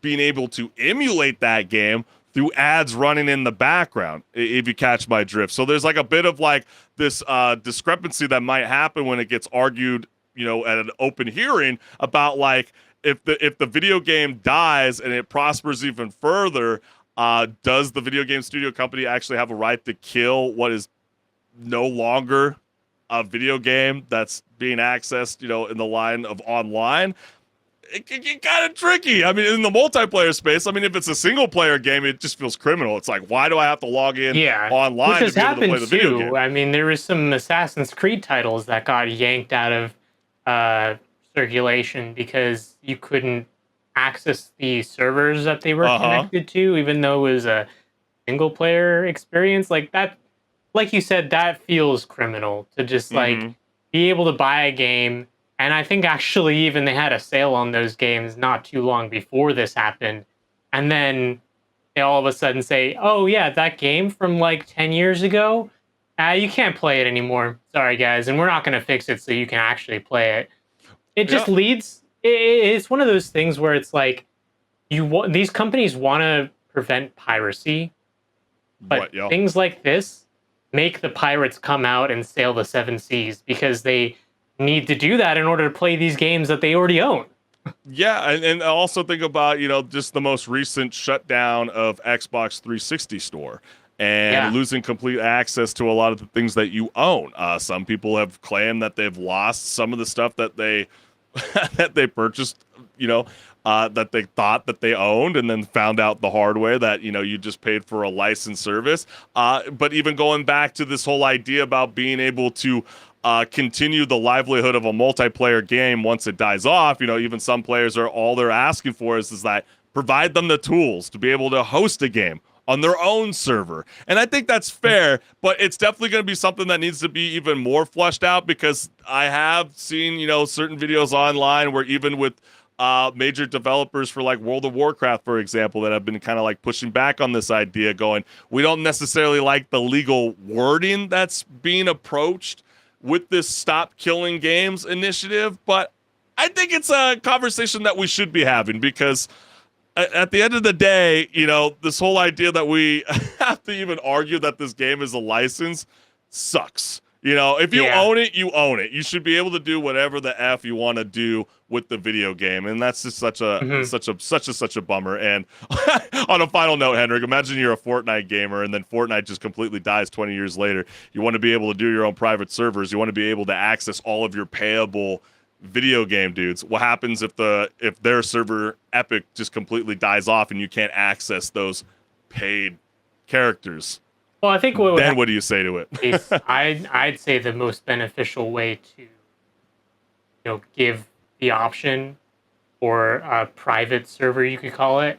A: being able to emulate that game through ads running in the background, if you catch my drift. So there's like a bit of like this discrepancy that might happen when it gets argued, at an open hearing about like if the video game dies and it prospers even further, does the video game studio company actually have a right to kill what is no longer a video game that's being accessed, in the line of online? It can get kind of tricky. I mean, in the multiplayer space, I mean, if it's a single player game, it just feels criminal. It's like, why do I have to log in online to be able to play the video game?
B: I mean, there was some Assassin's Creed titles that got yanked out of circulation because you couldn't access the servers that they were connected to, even though it was a single player experience. Like that, like you said, that feels criminal to just like be able to buy a game. And I think actually even they had a sale on those games not too long before this happened. And then they all of a sudden say, oh yeah, that game from like 10 years ago, you can't play it anymore. Sorry guys. And we're not going to fix it so you can actually play it. It just leads, it's one of those things where it's like, these companies want to prevent piracy, but things like this make the pirates come out and sail the seven seas because they need to do that in order to play these games that they already own.
A: Yeah, and also think about, just the most recent shutdown of Xbox 360 store and losing complete access to a lot of the things that you own. Some people have claimed that they've lost some of the stuff that they that they purchased, that they thought that they owned, and then found out the hard way that, you just paid for a licensed service. But even going back to this whole idea about being able to continue the livelihood of a multiplayer game once it dies off, even some players all they're asking for is that provide them the tools to be able to host a game on their own server. And I think that's fair, but it's definitely going to be something that needs to be even more fleshed out, because I have seen, certain videos online where even with major developers for like World of Warcraft, for example, that have been kind of like pushing back on this idea, going, we don't necessarily like the legal wording that's being approached with this Stop Killing Games initiative, but I think it's a conversation that we should be having, because at the end of the day, this whole idea that we have to even argue that this game is a license sucks. If you own it, you own it. You should be able to do whatever the F you want to do with the video game. And that's just such a bummer. And on a final note, HenricK, imagine you're a Fortnite gamer and then Fortnite just completely dies 20 years later. You want to be able to do your own private servers. You want to be able to access all of your payable video game dudes. What happens if their server Epic just completely dies off and you can't access those paid characters?
B: Well, I think
A: what do you say to it?
B: I'd say the most beneficial way to give the option for a private server, you could call it,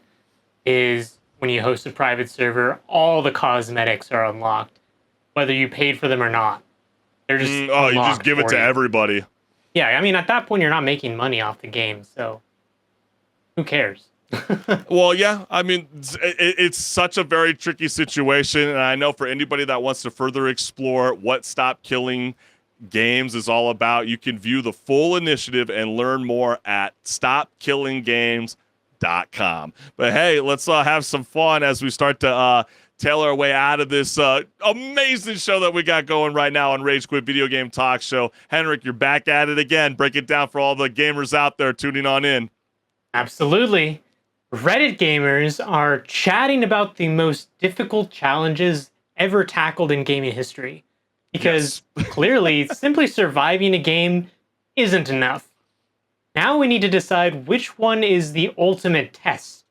B: is when you host a private server, all the cosmetics are unlocked, whether you paid for them or not. They're just
A: you just give it to everybody.
B: Yeah, I mean, at that point, you're not making money off the game, so who cares?
A: Well, yeah, I mean, it's such a very tricky situation, and I know for anybody that wants to further explore what Stop Killing Games is all about, you can view the full initiative and learn more at stopkillinggames.com. But hey, let's have some fun as we start to tailor our way out of this amazing show that we got going right now on Rage Quit Video Game Talk Show. HenricK, you're back at it again. Break it down for all the gamers out there tuning on in.
B: Absolutely. Reddit gamers are chatting about the most difficult challenges ever tackled in gaming history. Because clearly, simply surviving a game isn't enough. Now we need to decide which one is the ultimate test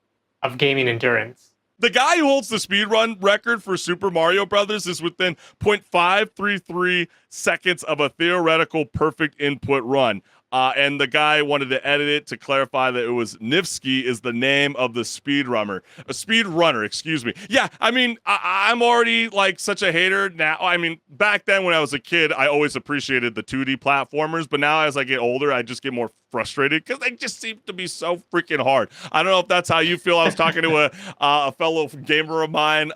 B: of gaming endurance.
A: The guy who holds the speedrun record for Super Mario Brothers is within 0.533 seconds of a theoretical perfect input run. And the guy wanted to edit it to clarify that it was Nifsky is the name of the speedrunner, excuse me. Yeah, I mean, I'm already like such a hater now. I mean, back then when I was a kid, I always appreciated the 2D platformers, but now as I get older, I just get more frustrated because they just seem to be so freaking hard. I don't know if that's how you feel. I was talking to a fellow gamer of mine,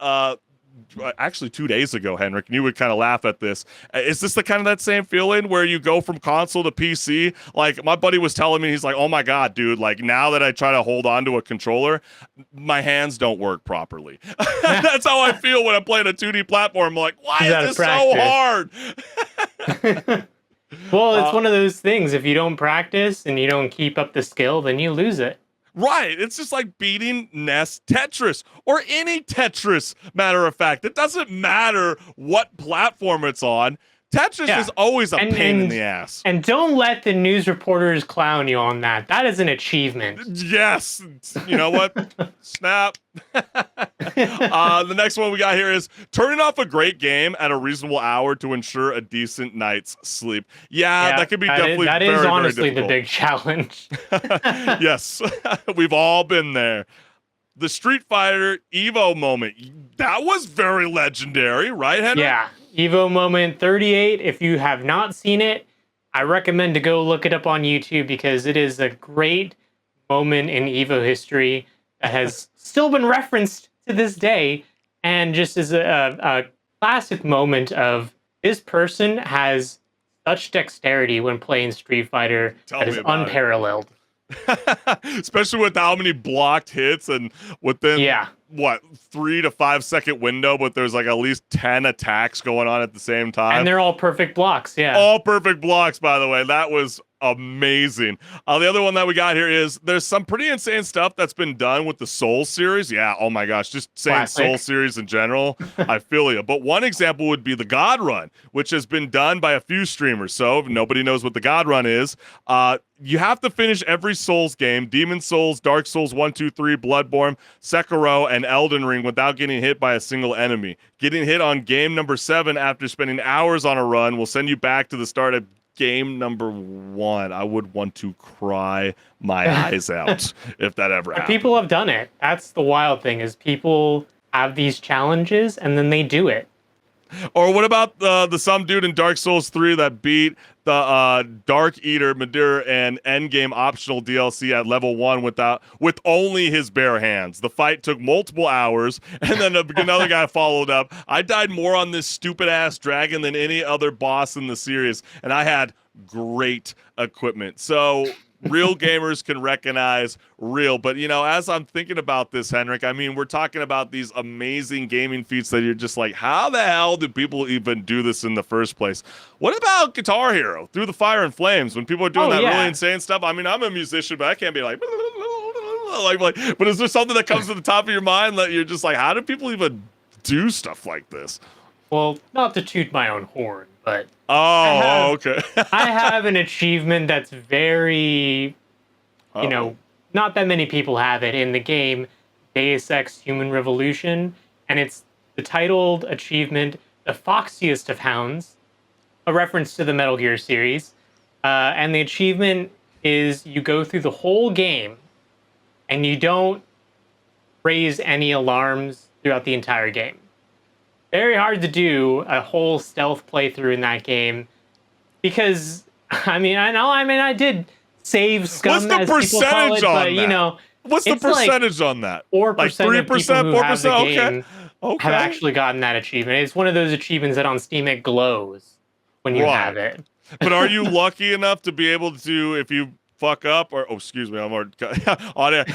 A: actually 2 days ago, Henrik, and you would kind of laugh at this. Is this the kind of that same feeling where you go from console to PC? Like my buddy was telling me, he's like, oh my God, dude, like now that I try to hold on to a controller, my hands don't work properly. That's how I feel when I'm playing a 2D platform. I'm like, why is this so hard?
B: Well, it's one of those things. If you don't practice and you don't keep up the skill, then you lose it.
A: Right. It's just like beating NES Tetris or any Tetris, matter of fact. It doesn't matter what platform it's on. Tetris is always a pain in the ass.
B: And don't let the news reporters clown you on that. That is an achievement.
A: Yes. You know what? Snap. The next one we got here is turning off a great game at a reasonable hour to ensure a decent night's sleep. Yeah, that could be definitely
B: that
A: very,
B: is honestly
A: very
B: the big challenge.
A: Yes, we've all been there. The Street Fighter Evo moment, that was very legendary, right, Henry?
B: Yeah, Evo moment 38. If you have not seen it, I recommend to go look it up on YouTube because it is a great moment in Evo history that has still been referenced to this day, and just is a classic moment of this person has such dexterity when playing Street Fighter that is unparalleled.
A: Especially with how many blocked hits and within 3 to 5 second window, but there's like at least 10 attacks going on at the same time.
B: And they're all perfect blocks,
A: All perfect blocks, by the way. That was amazing. The other one that we got here is there's some pretty insane stuff that's been done with the Soul series. Yeah, oh my gosh, just saying Soul series in general, I feel you. But one example would be the God Run, which has been done by a few streamers. So if nobody knows what the God Run is, you have to finish every Souls game, Demon Souls, Dark Souls 1, 2, 3, Bloodborne, Sekiro, and Elden Ring without getting hit by a single enemy. Getting hit on game number 7 after spending hours on a run will send you back to the start of game number 1. I would want to cry my eyes out if that ever happened.
B: People have done it. That's the wild thing, is people have these challenges and then they do it.
A: Or what about the some dude in Dark Souls 3 that beat the Dark Eater, Madir, and Endgame optional DLC at level 1 with only his bare hands? The fight took multiple hours, and then another guy followed up. I died more on this stupid-ass dragon than any other boss in the series, and I had great equipment. So real gamers can recognize real. But, you know, as I'm thinking about this, HenricK, I mean, we're talking about these amazing gaming feats that you're just like, how the hell did people even do this in the first place? What about Guitar Hero, Through the Fire and Flames, when people are doing really insane stuff? I mean, I'm a musician, but I can't be like, but is there something that comes to the top of your mind that you're just like, how do people even do stuff like this?
B: Well, not to toot my own horn, but
A: okay.
B: I have an achievement that's very, not that many people have it in the game, Deus Ex Human Revolution, and it's the titled achievement, The Foxiest of Hounds, a reference to the Metal Gear series, and the achievement is you go through the whole game and you don't raise any alarms throughout the entire game. Very hard to do a whole stealth playthrough in that game because, I did save scum.
A: What's the percentage on that? What's the percentage on that?
B: 4%, like 3%,
A: 4%. Okay.
B: Have actually gotten that achievement. It's one of those achievements that on Steam it glows when you have it.
A: But are you lucky enough to be able to, if you fuck up, or excuse me, I'm on air.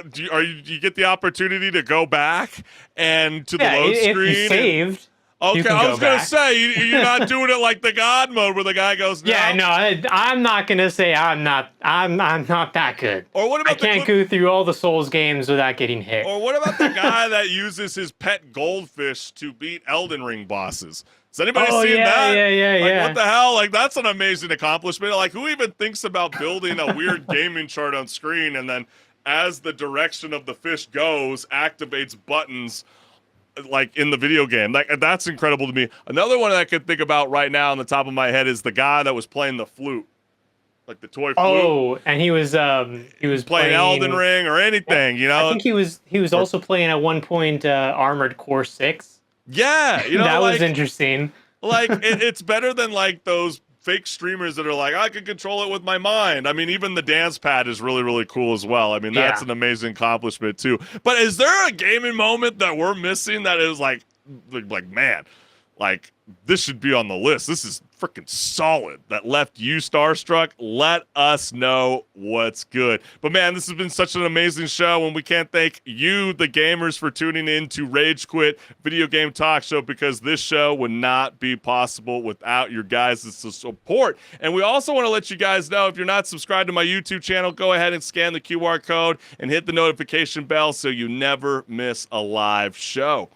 A: Do you get the opportunity to go back and to the load screen?
B: If you saved.
A: Okay,
B: can
A: I
B: go
A: was gonna
B: back.
A: say you're not doing it like the God mode where the guy goes.
B: Yeah, no, I'm not gonna say I'm not that good.
A: Or what
B: I
A: about
B: can't go through all the Souls games without getting hit.
A: Or what about the guy that uses his pet goldfish to beat Elden Ring bosses? Has anybody seen that? Like, what the hell? Like, that's an amazing accomplishment. Like, who even thinks about building a weird gaming chart on screen and then, as the direction of the fish goes, activates buttons like in the video game? Like, that's incredible to me. Another one I can think about right now on the top of my head is the guy that was playing the flute, like the toy flute.
B: Oh, and he was
A: playing Elden Ring or anything, you know.
B: I think he was also playing at one point Armored Core 6.
A: Yeah, you know,
B: that
A: like,
B: was interesting.
A: Like it's better than like those fake streamers that are like, I can control it with my mind. I mean, even the dance pad is really, really cool as well. I mean, that's an amazing accomplishment too. But is there a gaming moment that we're missing that is like man, like this should be on the list? This is freaking solid. That left you starstruck. Let us know what's good. But man, this has been such an amazing show, and we can't thank you, the gamers, for tuning in to Rage Quit Video Game Talk Show, because this show would not be possible without your guys' support. And we also want to let you guys know, if you're not subscribed to my YouTube channel, go ahead and scan the QR code and hit the notification bell so you never miss a live show.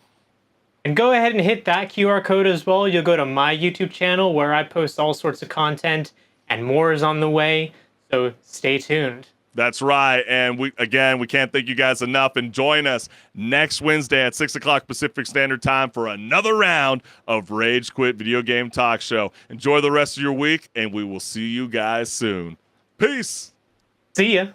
B: And go ahead and hit that QR code as well. You'll go to my YouTube channel where I post all sorts of content, and more is on the way. So stay tuned.
A: That's right. And we can't thank you guys enough. And join us next Wednesday at 6 o'clock Pacific Standard Time for another round of Rage Quit Video Game Talk Show. Enjoy the rest of your week, and we will see you guys soon. Peace.
B: See ya.